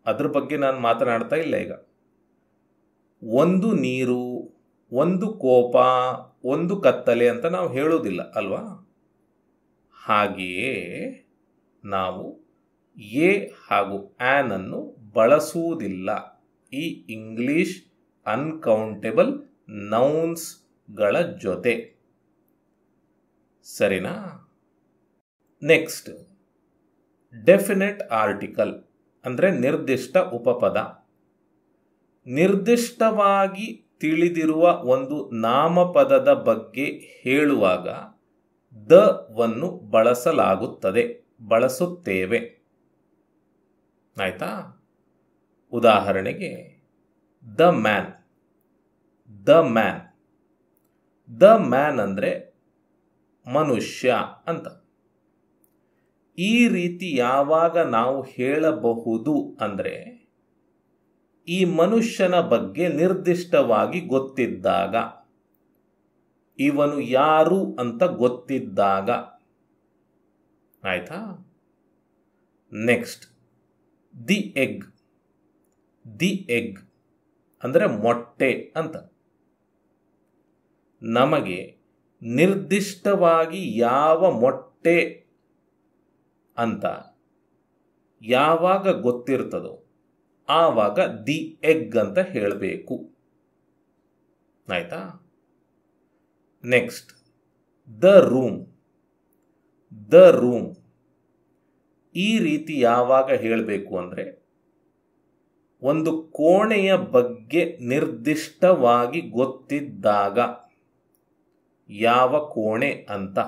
ಅದ್ರ ಬಗ್ಗೆ ನಾನು ಮಾತನಾಡ್ತಾ ಇಲ್ಲ ಈಗ. ಒಂದು ನೀರು, ಒಂದು ಕೋಪ, ಒಂದು ಕತ್ತಲೆ ಅಂತ ನಾವು ಹೇಳೋದಿಲ್ಲ ಅಲ್ವಾ? ಹಾಗೆಯೇ ನಾವು ಎ ಹಾಗೂ ಆನ್ ಅನ್ನು ಬಳಸುವುದಿಲ್ಲ ಈ ಇಂಗ್ಲಿಷ್ ಅನ್ಕೌಂಟೇಬಲ್ ನೌನ್ಸ್ಗಳ ಜೊತೆ, ಸರಿನಾ? ನೆಕ್ಸ್ಟ್, ಡೆಫಿನೆಟ್ ಆರ್ಟಿಕಲ್ ಅಂದರೆ ನಿರ್ದಿಷ್ಟ ಉಪಪದ. ನಿರ್ದಿಷ್ಟವಾಗಿ ತಿಳಿದಿರುವ ಒಂದು ನಾಮಪದದ ಬಗ್ಗೆ ಹೇಳುವಾಗ ದ ವನ್ನು ಬಳಸುತ್ತೇವೆ. ಆಯ್ತಾ? ಉದಾಹರಣೆಗೆ the man. The man, the man ಅಂದರೆ ಮನುಷ್ಯ ಅಂತ. ಈ ರೀತಿ ಯಾವಾಗ ನಾವು ಹೇಳಬಹುದು ಅಂದರೆ ಈ ಮನುಷ್ಯನ ಬಗ್ಗೆ ನಿರ್ದಿಷ್ಟವಾಗಿ ಗೊತ್ತಿದ್ದಾಗ, ಇವನು ಯಾರು ಅಂತ ಗೊತ್ತಿದ್ದಾಗ. ಆಯ್ತಾ? Next, the egg. The egg ಅಂದರೆ ಮೊಟ್ಟೆ ಅಂತ. ನಮಗೆ ನಿರ್ದಿಷ್ಟವಾಗಿ ಯಾವ ಮೊಟ್ಟೆ ಅಂತ ಯಾವಾಗ ಗೊತ್ತಿರ್ತದೋ ಆವಾಗ ದಿ ಎಗ್ ಅಂತ ಹೇಳಬೇಕು. ಆಯ್ತಾ? Next, the room. The room ಈ ರೀತಿ ಯಾವಾಗ ಹೇಳಬೇಕು ಅಂದರೆ ಒಂದು ಕೋಣೆಯ ಬಗ್ಗೆ ನಿರ್ದಿಷ್ಟವಾಗಿ ಗೊತ್ತಿದ್ದಾಗ, ಯಾವ ಕೋಣೆ ಅಂತ.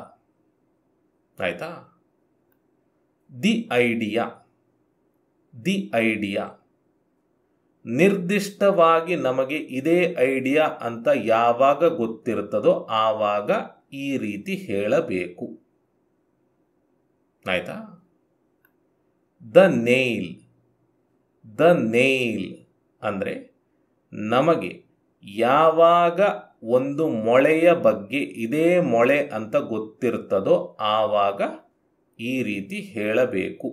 ಆಯ್ತಾ? The idea. ದಿ ಐಡಿಯಾ ನಿರ್ದಿಷ್ಟವಾಗಿ ನಮಗೆ ಇದೇ ಐಡಿಯಾ ಅಂತ ಯಾವಾಗ ಗೊತ್ತಿರ್ತದೋ ಆವಾಗ ಈ ರೀತಿ ಹೇಳಬೇಕು. ಆಯ್ತಾ? The nail. ದ ನೇಲ್ ಅಂದರೆ ನಮಗೆ ಯಾವಾಗ ಒಂದು ಮೊಳೆಯ ಬಗ್ಗೆ ಇದೇ ಮೊಳೆ ಅಂತ ಗೊತ್ತಿರ್ತದೋ ಆವಾಗ ಈ ರೀತಿ ಹೇಳಬೇಕು.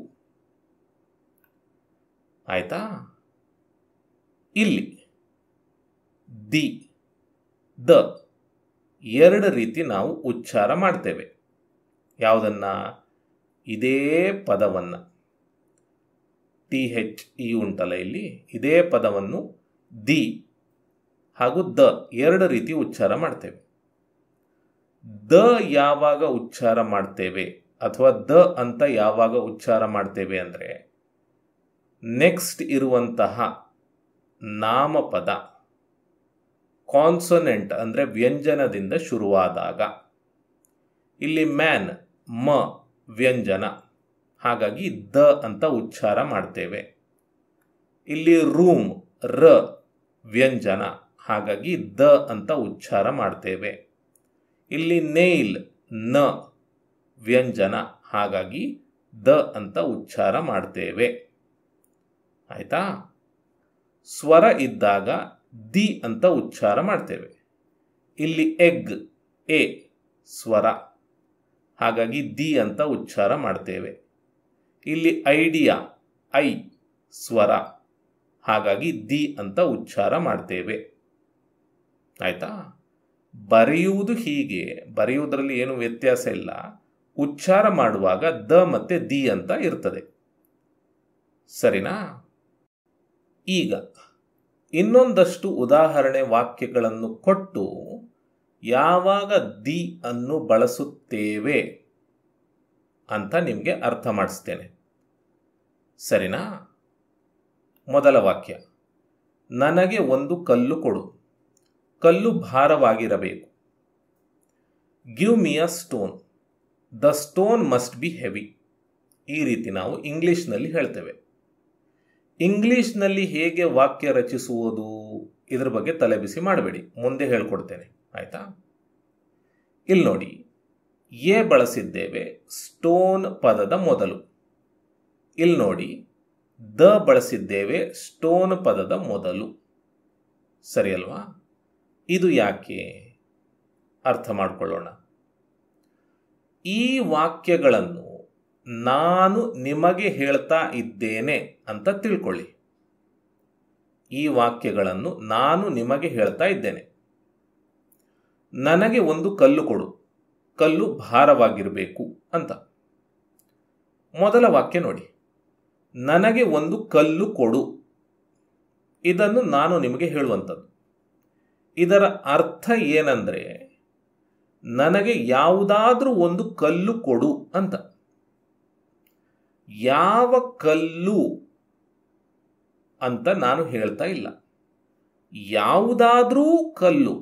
ಆಯ್ತಾ? ಇಲ್ಲಿ ದ ಎರಡು ರೀತಿ ನಾವು ಉಚ್ಚಾರ ಮಾಡ್ತೇವೆ. ಯಾವುದನ್ನ? ಇದೇ ಪದವನ್ನು THE ಉಂಟಲ್ಲ ಇಲ್ಲಿ, ಇದೇ ಪದವನ್ನು ದಿ ಹಾಗೂ ದ ಎರಡು ರೀತಿ ಉಚ್ಚಾರ ಮಾಡ್ತೇವೆ. ದ ಯಾವಾಗ ಉಚ್ಚಾರ ಮಾಡ್ತೇವೆ ಅಥವಾ ದ ಅಂತ ಯಾವಾಗ ಉಚ್ಚಾರ ಮಾಡ್ತೇವೆ ಅಂದರೆ ನೆಕ್ಸ್ಟ್ ಇರುವಂತಹ ನಾಮಪದ ಕಾನ್ಸೊನೆಂಟ್ ಅಂದರೆ ವ್ಯಂಜನದಿಂದ ಶುರುವಾದಾಗ. ಇಲ್ಲಿ ಮ್ಯಾನ್ ಮ ವ್ಯಂಜನ, ಹಾಗಾಗಿ ದ ಅಂತ ಉಚ್ಚಾರ ಮಾಡ್ತೇವೆ. ಇಲ್ಲಿ ರೂಮ್ ರ ವ್ಯಂಜನ, ಹಾಗಾಗಿ ದ ಅಂತ ಉಚ್ಚಾರ ಮಾಡ್ತೇವೆ. ಇಲ್ಲಿ ನೇಲ್ ನ ವ್ಯಂಜನ, ಹಾಗಾಗಿ ದ ಅಂತ ಉಚ್ಚಾರ ಮಾಡ್ತೇವೆ. ಆಯ್ತಾ? ಸ್ವರ ಇದ್ದಾಗ ದಿ ಅಂತ ಉಚ್ಚಾರ ಮಾಡ್ತೇವೆ. ಇಲ್ಲಿ ಎಗ್ ಎ ಸ್ವರ, ಹಾಗಾಗಿ ದಿ ಅಂತ ಉಚ್ಚಾರ ಮಾಡ್ತೇವೆ. ಇಲ್ಲಿ ಐಡಿಯಾ ಐ ಸ್ವರ, ಹಾಗಾಗಿ ದಿ ಅಂತ ಉಚ್ಚಾರ ಮಾಡ್ತೇವೆ. ಆಯ್ತಾ? ಬರೆಯುವುದು ಹೀಗೆ, ಬರೆಯುವುದರಲ್ಲಿ ಏನು ವ್ಯತ್ಯಾಸ ಇಲ್ಲ. ಉಚ್ಚಾರ ಮಾಡುವಾಗ ದ ಮತ್ತೆ ದಿ ಅಂತ ಇರ್ತದೆ. ಸರಿನಾ? ಈಗ ಇನ್ನೊಂದಷ್ಟು ಉದಾಹರಣೆ ವಾಕ್ಯಗಳನ್ನು ಕೊಟ್ಟು ಯಾವಾಗ ದಿ ಅನ್ನು ಬಳಸುತ್ತೇವೆ ಅಂತ ನಿಮಗೆ ಅರ್ಥ ಮಾಡಿಸ್ತೇನೆ. ಸರಿನಾ? ಮೊದಲ ವಾಕ್ಯ, ನನಗೆ ಒಂದು ಕಲ್ಲು ಕೊಡು. ಕಲ್ಲು ಭಾರವಾಗಿರಬೇಕು. Give me a stone. The stone must be heavy. ಈ ರೀತಿ ನಾವು ಇಂಗ್ಲಿಷ್ನಲ್ಲಿ ಹೇಳ್ತೇವೆ. ಇಂಗ್ಲಿಷ್ನಲ್ಲಿ ಹೇಗೆ ವಾಕ್ಯ ರಚಿಸುವುದು ಇದ್ರ ಬಗ್ಗೆ ತಲೆಬಿಸಿ ಮಾಡಬೇಡಿ, ಮುಂದೆ ಹೇಳ್ಕೊಡ್ತೇನೆ. ಆಯ್ತಾ? ಇಲ್ಲಿ ನೋಡಿ, ಎ ಬಳಸಿದ್ದೇವೆ ಸ್ಟೋನ್ ಪದದ ಮೊದಲು. ಇಲ್ಲಿ ನೋಡಿ, ದ ಬಳಸಿದ್ದೇವೆ ಸ್ಟೋನ್ ಪದದ ಮೊದಲು. ಸರಿ ಅಲ್ವಾ? ಇದು ಯಾಕೆ ಅರ್ಥ ಮಾಡಿಕೊಳ್ಳೋಣ. ಈ ವಾಕ್ಯಗಳನ್ನು ನಾನು ನಿಮಗೆ ಹೇಳ್ತಾ ಇದ್ದೇನೆ ಅಂತ ತಿಳ್ಕೊಳ್ಳಿ. ಈ ವಾಕ್ಯಗಳನ್ನು ನಾನು ನಿಮಗೆ ಹೇಳ್ತಾ ಇದ್ದೇನೆ. ನನಗೆ ಒಂದು ಕಲ್ಲು ಕೊಡು. ಕಲ್ಲು ಭಾರವಾಗಿರಬೇಕು ಅಂತ. ಮೊದಲ ವಾಕ್ಯ ನೋಡಿ, ನನಗೆ ಒಂದು ಕಲ್ಲು ಕೊಡು. ಇದನ್ನು ನಾನು ನಿಮಗೆ ಹೇಳುವಂಥದ್ದು. ಇದರ ಅರ್ಥ ಏನಂದ್ರೆ, ನನಗೆ ಯಾವುದಾದ್ರೂ ಒಂದು ಕಲ್ಲು ಕೊಡು ಅಂತ. ಯಾವ ಕಲ್ಲು ಅಂತ ನಾನು ಹೇಳ್ತಾ ಇಲ್ಲ, ಯಾವುದಾದ್ರೂ ಕಲ್ಲು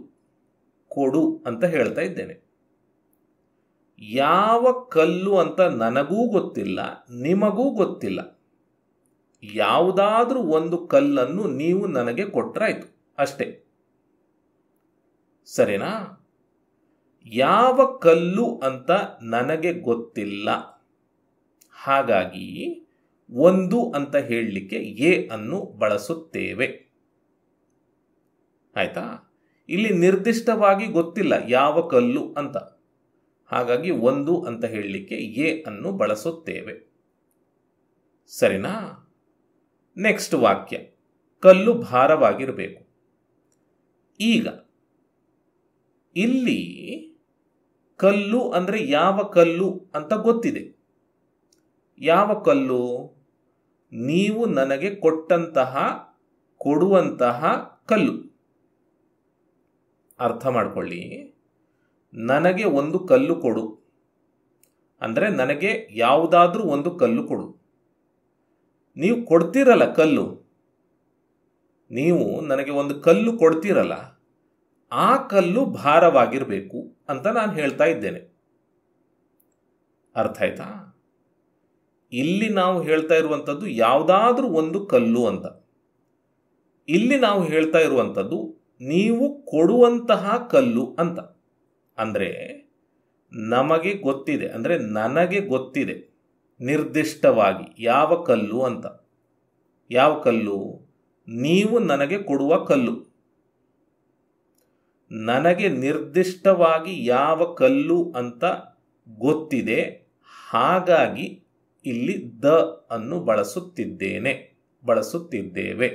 ಕೊಡು ಅಂತ ಹೇಳ್ತಾ ಇದ್ದೇನೆ. ಯಾವ ಕಲ್ಲು ಅಂತ ನನಗೂ ಗೊತ್ತಿಲ್ಲ, ನಿಮಗೂ ಗೊತ್ತಿಲ್ಲ. ಯಾವುದಾದ್ರೂ ಒಂದು ಕಲ್ಲನ್ನು ನೀವು ನನಗೆ ಕೊಟ್ರಾಯ್ತು ಅಷ್ಟೇ. ಸರಿನಾ? ಯಾವ ಕಲ್ಲು ಅಂತ ನನಗೆ ಗೊತ್ತಿಲ್ಲ, ಹಾಗಾಗಿ ಒಂದು ಅಂತ ಹೇಳಲಿಕ್ಕೆ ಎ ಅನ್ನು ಬಳಸುತ್ತೇವೆ. ಆಯ್ತಾ? ಇಲ್ಲಿ ನಿರ್ದಿಷ್ಟವಾಗಿ ಗೊತ್ತಿಲ್ಲ ಯಾವ ಕಲ್ಲು ಅಂತ, ಹಾಗಾಗಿ ಒಂದು ಅಂತ ಹೇಳಲಿಕ್ಕೆ ಎ ಅನ್ನು ಬಳಸುತ್ತೇವೆ. ಸರಿನಾ? ನೆಕ್ಸ್ಟ್ ವಾಕ್ಯ, ಕಲ್ಲು ಭಾರವಾಗಿರಬೇಕು. ಈಗ ಇಲ್ಲಿ ಕಲ್ಲು ಅಂದರೆ ಯಾವ ಕಲ್ಲು ಅಂತ ಗೊತ್ತಿದೆ. ಯಾವ ಕಲ್ಲು? ನೀವು ನನಗೆ ಕೊಡುವಂತಹ ಕಲ್ಲು. ಅರ್ಥ ಮಾಡ್ಕೊಳ್ಳಿ. ನನಗೆ ಒಂದು ಕಲ್ಲು ಕೊಡು ಅಂದರೆ ನನಗೆ ಯಾವುದಾದ್ರೂ ಒಂದು ಕಲ್ಲು ಕೊಡು. ನೀವು ಕೊಡ್ತೀರಲ್ಲ ಕಲ್ಲು, ನೀವು ನನಗೆ ಒಂದು ಕಲ್ಲು ಕೊಡ್ತೀರಲ್ಲ, ಆ ಕಲ್ಲು ಭಾರವಾಗಿರಬೇಕು ಅಂತ ನಾನು ಹೇಳ್ತಾ ಇದ್ದೇನೆ. ಅರ್ಥ ಆಯ್ತಾ? ಇಲ್ಲಿ ನಾವು ಹೇಳ್ತಾ ಇರುವಂಥದ್ದು ಯಾವುದಾದ್ರೂ ಒಂದು ಕಲ್ಲು ಅಂತ. ಇಲ್ಲಿ ನಾವು ಹೇಳ್ತಾ ಇರುವಂಥದ್ದು ನೀವು ಕೊಡುವಂತಹ ಕಲ್ಲು ಅಂತ. ಅಂದರೆ ನಮಗೆ ಗೊತ್ತಿದೆ, ಅಂದರೆ ನನಗೆ ಗೊತ್ತಿದೆ ನಿರ್ದಿಷ್ಟವಾಗಿ ಯಾವ ಕಲ್ಲು ಅಂತ. ಯಾವ ಕಲ್ಲು? ನೀವು ನನಗೆ ಕೊಡುವ ಕಲ್ಲು. ನನಗೆ ನಿರ್ದಿಷ್ಟವಾಗಿ ಯಾವ ಕಲ್ಲು ಅಂತ ಗೊತ್ತಿದೆ, ಹಾಗಾಗಿ ಇಲ್ಲಿ ದ ಅನ್ನು ಬಳಸುತ್ತಿದ್ದೇವೆ.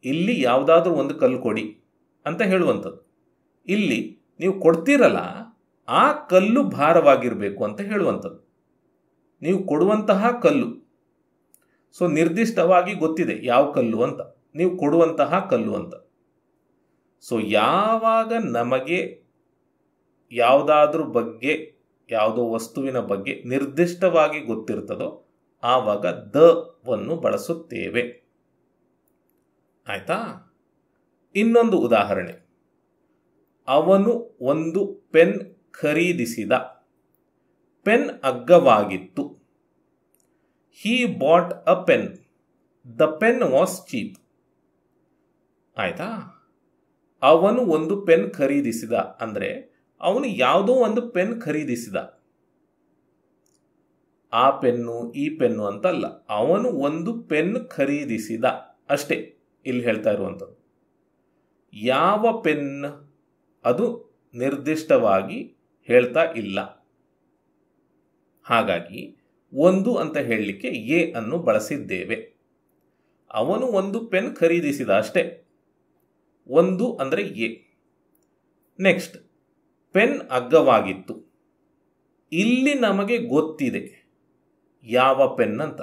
ಇಲ್ಲಿ ಯಾವುದಾದ್ರೂ ಒಂದು ಕಲ್ಲು ಕೊಡಿ ಅಂತ ಹೇಳುವಂಥದ್ದು. ಇಲ್ಲಿ ನೀವು ಕೊಡ್ತೀರಲ್ಲ, ಆ ಕಲ್ಲು ಭಾರವಾಗಿರಬೇಕು ಅಂತ ಹೇಳುವಂಥದ್ದು. ನೀವು ಕೊಡುವಂತಹ ಕಲ್ಲು, ಸೊ ನಿರ್ದಿಷ್ಟವಾಗಿ ಗೊತ್ತಿದೆ ಯಾವ ಕಲ್ಲು ಅಂತ, ನೀವು ಕೊಡುವಂತಹ ಕಲ್ಲು ಅಂತ. ಸೊ ಯಾವಾಗ ನಮಗೆ ಯಾವುದಾದ್ರೂ ಬಗ್ಗೆ, ಯಾವುದೋ ವಸ್ತುವಿನ ಬಗ್ಗೆ ನಿರ್ದಿಷ್ಟವಾಗಿ ಗೊತ್ತಿರ್ತದೋ ಆವಾಗ ವನ್ನು ಬಳಸುತ್ತೇವೆ. ಆಯ್ತಾ? ಇನ್ನೊಂದು ಉದಾಹರಣೆ. ಅವನು ಒಂದು ಪೆನ್ ಖರೀದಿಸಿದ. Pen ಅಗ್ಗವಾಗಿತ್ತು. He bought a pen. The pen was cheap. ಆಯ್ತಾ? ಅವನು ಒಂದು ಪೆನ್ ಖರೀದಿಸಿದ ಅಂದರೆ ಅವನು ಯಾವುದೋ ಒಂದು ಪೆನ್ ಖರೀದಿಸಿದ. ಆ ಪೆನ್ನು ಈ ಪೆನ್ನು ಅಂತಲ್ಲ, ಅವನು ಒಂದು ಪೆನ್ ಖರೀದಿಸಿದ ಅಷ್ಟೇ ಇಲ್ಲಿ ಹೇಳ್ತಾ ಇರುವಂಥದ್ದು. ಯಾವ ಪೆನ್ ಅದು ನಿರ್ದಿಷ್ಟವಾಗಿ ಹೇಳ್ತಾ ಇಲ್ಲ. ಹಾಗಾಗಿ ಒಂದು ಅಂತ ಹೇಳಲಿಕ್ಕೆ ಎ ಅನ್ನು ಬಳಸಿದ್ದೇವೆ. ಅವನು ಒಂದು ಪೆನ್ ಖರೀದಿಸಿದ ಅಷ್ಟೇ. ಒಂದು ಅಂದರೆ ಎ. Next, pen ಅಗ್ಗವಾಗಿತ್ತು. ಇಲ್ಲಿ ನಮಗೆ ಗೊತ್ತಿದೆ ಯಾವ ಪೆನ್ ಅಂತ.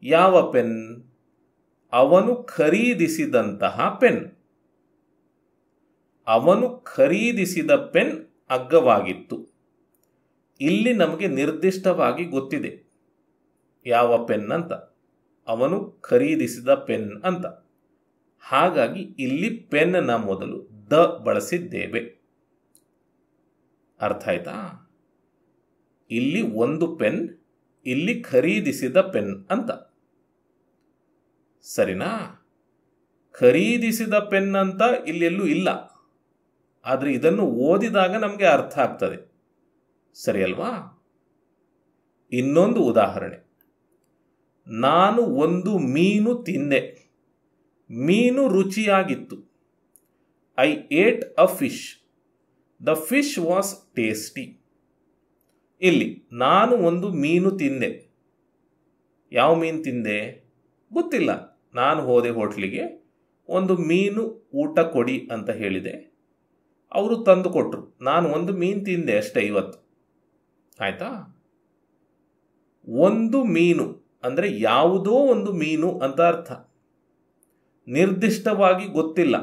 ಯಾವ ಪೆನ್? ಅವನು ಖರೀದಿಸಿದಂತಹ ಪೆನ್. ಅವನು ಖರೀದಿಸಿದ ಪೆನ್ ಅಗ್ಗವಾಗಿತ್ತು. ಇಲ್ಲಿ ನಮಗೆ ನಿರ್ದಿಷ್ಟವಾಗಿ ಗೊತ್ತಿದೆ ಯಾವ ಪೆನ್ ಅಂತ. ಅವನು ಖರೀದಿಸಿದ ಪೆನ್ ಅಂತ. ಹಾಗಾಗಿ ಇಲ್ಲಿ ಪೆನ್ನ ಮೊದಲು ದ ಬಳಸಿದ್ದೇವೆ. ಅರ್ಥ ಆಯ್ತಾ? ಇಲ್ಲಿ ಒಂದು ಪೆನ್, ಇಲ್ಲಿ ಖರೀದಿಸಿದ ಪೆನ್ ಅಂತ. ಸರಿನಾ? ಖರೀದಿಸಿದ ಪೆನ್ ಅಂತ ಇಲ್ಲೆಲ್ಲೂ ಇಲ್ಲ, ಆದರೆ ಇದನ್ನು ಓದಿದಾಗ ನಮಗೆ ಅರ್ಥ ಆಗ್ತದೆ. ಸರಿ ಅಲ್ವಾ? ಇನ್ನೊಂದು ಉದಾಹರಣೆ. ನಾನು ಒಂದು ಮೀನು ತಿಂದೆ. ಮೀನು ರುಚಿಯಾಗಿತ್ತು. I ate a fish. The fish was tasty. ಇಲ್ಲಿ ನಾನು ಒಂದು ಮೀನು ತಿಂದೆ. ಯಾವ ಮೀನು ತಿಂದೆ ಗೊತ್ತಿಲ್ಲ. ನಾನು ಹೋದೆ ಹೋಟ್ಲಿಗೆ, ಒಂದು ಮೀನು ಊಟ ಕೊಡಿ ಅಂತ ಹೇಳಿದೆ. ಅವರು ತಂದು ಕೊಟ್ಟರು. ನಾನು ಒಂದು ಮೀನು ತಿಂದೆ ಅಷ್ಟೇ ಇವತ್ತು. ಆಯ್ತಾ? ಒಂದು ಮೀನು ಅಂದರೆ ಯಾವುದೋ ಒಂದು ಮೀನು ಅಂತ ಅರ್ಥ. ನಿರ್ದಿಷ್ಟವಾಗಿ ಗೊತ್ತಿಲ್ಲ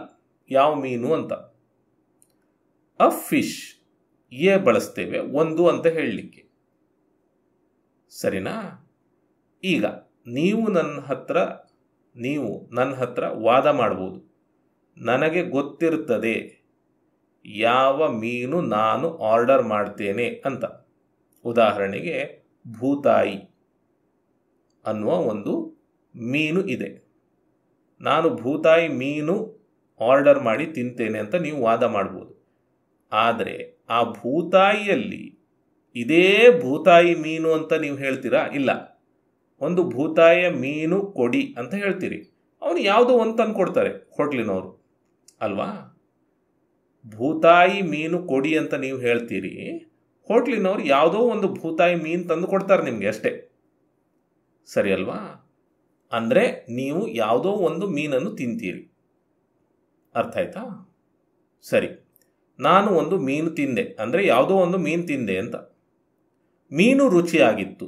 ಯಾವ ಮೀನು ಅಂತ. ಅ ಫಿಶ್ ಎ ಬಳಸ್ತೇವೆ ಒಂದು ಅಂತ ಹೇಳಲಿಕ್ಕೆ. ಸರಿನಾ? ಈಗ ನೀವು ನನ್ನ ಹತ್ರ ವಾದ ಮಾಡ್ಬೋದು. ನನಗೆ ಗೊತ್ತಿರ್ತದೆ ಯಾವ ಮೀನು ನಾನು ಆರ್ಡರ್ ಮಾಡ್ತೇನೆ ಅಂತ. ಉದಾಹರಣೆಗೆ ಭೂತಾಯಿ ಅನ್ನುವ ಒಂದು ಮೀನು ಇದೆ. ನಾನು ಭೂತಾಯಿ ಮೀನು ಆರ್ಡರ್ ಮಾಡಿ ತಿಂತೇನೆ ಅಂತ ನೀವು ವಾದ ಮಾಡ್ಬೋದು. ಆದರೆ ಆ ಭೂತಾಯಿಯಲ್ಲಿ ಇದೇ ಭೂತಾಯಿ ಮೀನು ಅಂತ ನೀವು ಹೇಳ್ತೀರಾ? ಇಲ್ಲ. ಒಂದು ಭೂತಾಯಿಯ ಮೀನು ಕೊಡಿ ಅಂತ ಹೇಳ್ತೀರಿ. ಅವನು ಯಾವುದೋ ಒಂದು ತಂದು ಕೊಡ್ತಾರೆ ಹೋಟ್ಲಿನವರು ಅಲ್ವಾ? ಭೂತಾಯಿ ಮೀನು ಕೊಡಿ ಅಂತ ನೀವು ಹೇಳ್ತೀರಿ, ಹೋಟ್ಲಿನವ್ರು ಯಾವುದೋ ಒಂದು ಭೂತಾಯಿ ಮೀನು ತಂದು ಕೊಡ್ತಾರೆ ನಿಮಗೆ ಅಷ್ಟೇ. ಸರಿ ಅಲ್ವಾ? ಅಂದರೆ ನೀವು ಯಾವುದೋ ಒಂದು ಮೀನನ್ನು ತಿಂತೀರಿ. ಅರ್ಥ ಆಯ್ತಾ? ಸರಿ, ನಾನು ಒಂದು ಮೀನು ತಿಂದೆ ಅಂದರೆ ಯಾವುದೋ ಒಂದು ಮೀನು ತಿಂದೆ ಅಂತ. ಮೀನು ರುಚಿಯಾಗಿತ್ತು.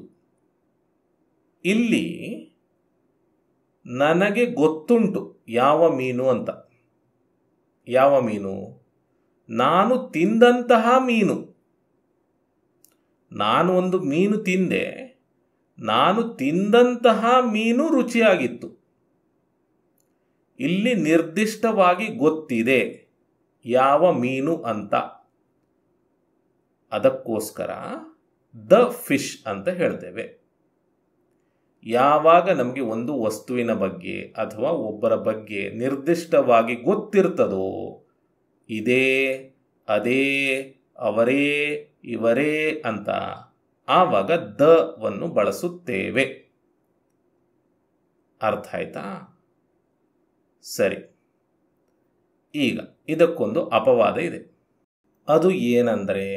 ಇಲ್ಲಿ ನನಗೆ ಗೊತ್ತುಂಟು ಯಾವ ಮೀನು ಅಂತ. ಯಾವ ಮೀನು? ನಾನು ತಿಂದಂತಹ ಮೀನು. ನಾನು ಒಂದು ಮೀನು ತಿಂದೆ, ನಾನು ತಿಂದಂತಹ ಮೀನು ರುಚಿಯಾಗಿತ್ತು. ಇಲ್ಲಿ ನಿರ್ದಿಷ್ಟವಾಗಿ ಗೊತ್ತಿದೆ ಯಾವ ಮೀನು ಅಂತ. ಅದಕ್ಕೋಸ್ಕರ ದ ಫಿಶ್ ಅಂತ ಹೇಳ್ತೇವೆ. ಯಾವಾಗ ನಮಗೆ ಒಂದು ವಸ್ತುವಿನ ಬಗ್ಗೆ ಅಥವಾ ಒಬ್ಬರ ಬಗ್ಗೆ ನಿರ್ದಿಷ್ಟವಾಗಿ ಗೊತ್ತಿರ್ತದೋ, ಇದೇ, ಅದೇ, ಅವರೇ, ಇವರೇ ಅಂತ, ಆವಾಗ ದ ವನ್ನು ಬಳಸುತ್ತೇವೆ. ಅರ್ಥ ಆಯ್ತಾ? ಸರಿ, ಈಗ ಇದಕ್ಕೊಂದು ಅಪವಾದ ಇದೆ. ಅದು ಏನಂದರೆ,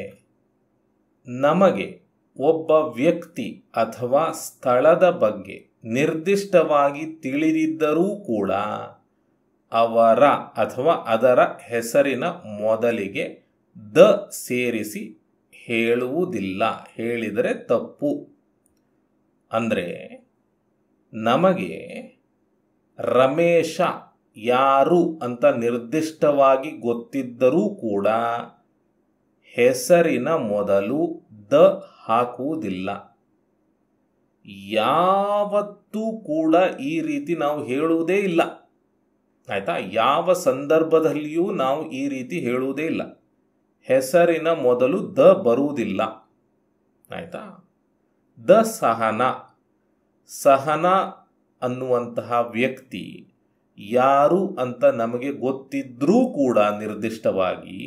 ನಮಗೆ ಒಬ್ಬ ವ್ಯಕ್ತಿ ಅಥವಾ ಸ್ಥಳದ ಬಗ್ಗೆ ನಿರ್ದಿಷ್ಟವಾಗಿ ತಿಳಿದಿದ್ದರೂ ಕೂಡ ಅವರ ಅಥವಾ ಅದರ ಹೆಸರಿನ ಮೊದಲಿಗೆ ದ ಸೇರಿಸಿ ಹೇಳುವುದಿಲ್ಲ, ಹೇಳಿದರೆ ತಪ್ಪು. ಅಂದರೆ ನಮಗೆ ರಮೇಶ ಯಾರು ಅಂತ ನಿರ್ದಿಷ್ಟವಾಗಿ ಗೊತ್ತಿದ್ದರೂ ಕೂಡ ಹೆಸರಿನ ಮೊದಲು ದ ಹಾಕುವುದಿಲ್ಲ. ಯಾವತ್ತೂ ಕೂಡ ಈ ರೀತಿ ನಾವು ಹೇಳುವುದೇ ಇಲ್ಲ, ಆಯ್ತಾ? ಯಾವ ಸಂದರ್ಭದಲ್ಲಿಯೂ ನಾವು ಈ ರೀತಿ ಹೇಳುವುದೇ ಇಲ್ಲ. ಹೆಸರಿನ ಮೊದಲು ದ ಬರುವುದಿಲ್ಲ, ಆಯ್ತಾ? ದ ಸಹನ, ಸಹನ ಅನ್ನುವಂತಹ ವ್ಯಕ್ತಿ ಯಾರು ಅಂತ ನಮಗೆ ಗೊತ್ತಿದ್ರೂ ಕೂಡ ನಿರ್ದಿಷ್ಟವಾಗಿ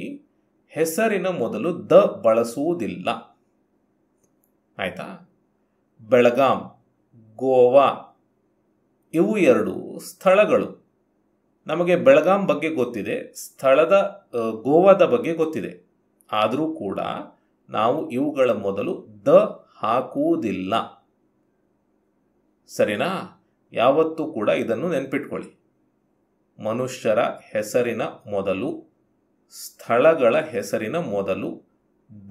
ಹೆಸರಿನ ಮೊದಲು ದ ಬಳಸುವುದಿಲ್ಲ, ಆಯ್ತಾ? ಬೆಳಗಾಂ, ಗೋವಾ ಇವು ಎರಡು ಸ್ಥಳಗಳು. ನಮಗೆ ಬೆಳಗಾಂ ಬಗ್ಗೆ ಗೊತ್ತಿದೆ, ಸ್ಥಳದ ಗೋವಾದ ಬಗ್ಗೆ ಗೊತ್ತಿದೆ. ಆದರೂ ಕೂಡ ನಾವು ಇವುಗಳ ಮೊದಲು ದ ಹಾಕುವುದಿಲ್ಲ, ಸರಿನಾ? ಯಾವತ್ತೂ ಕೂಡ ಇದನ್ನು ನೆನ್ಪಿಟ್ಕೊಳ್ಳಿ. ಮನುಷ್ಯರ ಹೆಸರಿನ ಮೊದಲು, ಸ್ಥಳಗಳ ಹೆಸರಿನ ಮೊದಲು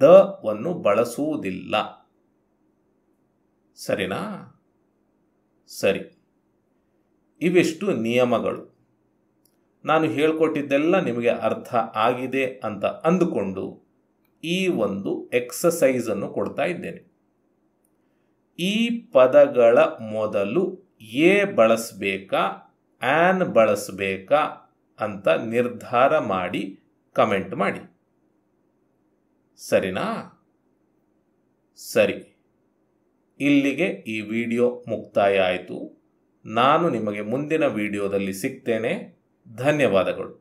ದ ವನ್ನು ಬಳಸುವುದಿಲ್ಲ, ಸರಿನಾ? ಸರಿ, ಇವಿಷ್ಟು ನಿಯಮಗಳು. ನಾನು ಹೇಳ್ಕೊಟ್ಟಿದ್ದೆಲ್ಲ ನಿಮಗೆ ಅರ್ಥ ಆಗಿದೆ ಅಂತ ಅಂದುಕೊಂಡು ಈ ಒಂದು ಎಕ್ಸಸೈಸ್ ಅನ್ನು ಕೊಡ್ತಾ ಇದ್ದೇನೆ. ಈ ಪದಗಳ ಮೊದಲು ಎ ಬಳಸಬೇಕಾ ಆನ್ ಬಳಸಬೇಕಾ ಅಂತ ನಿರ್ಧಾರ ಮಾಡಿ ಕಮೆಂಟ್ ಮಾಡಿ, ಸರಿನಾ? ಸರಿ, ಇಲ್ಲಿಗೆ ಈ ವಿಡಿಯೋ ಮುಕ್ತಾಯ ಆಯಿತು. ನಾನು ನಿಮಗೆ ಮುಂದಿನ ವಿಡಿಯೋದಲ್ಲಿ ಸಿಗ್ತೇನೆ. ಧನ್ಯವಾದಗಳು.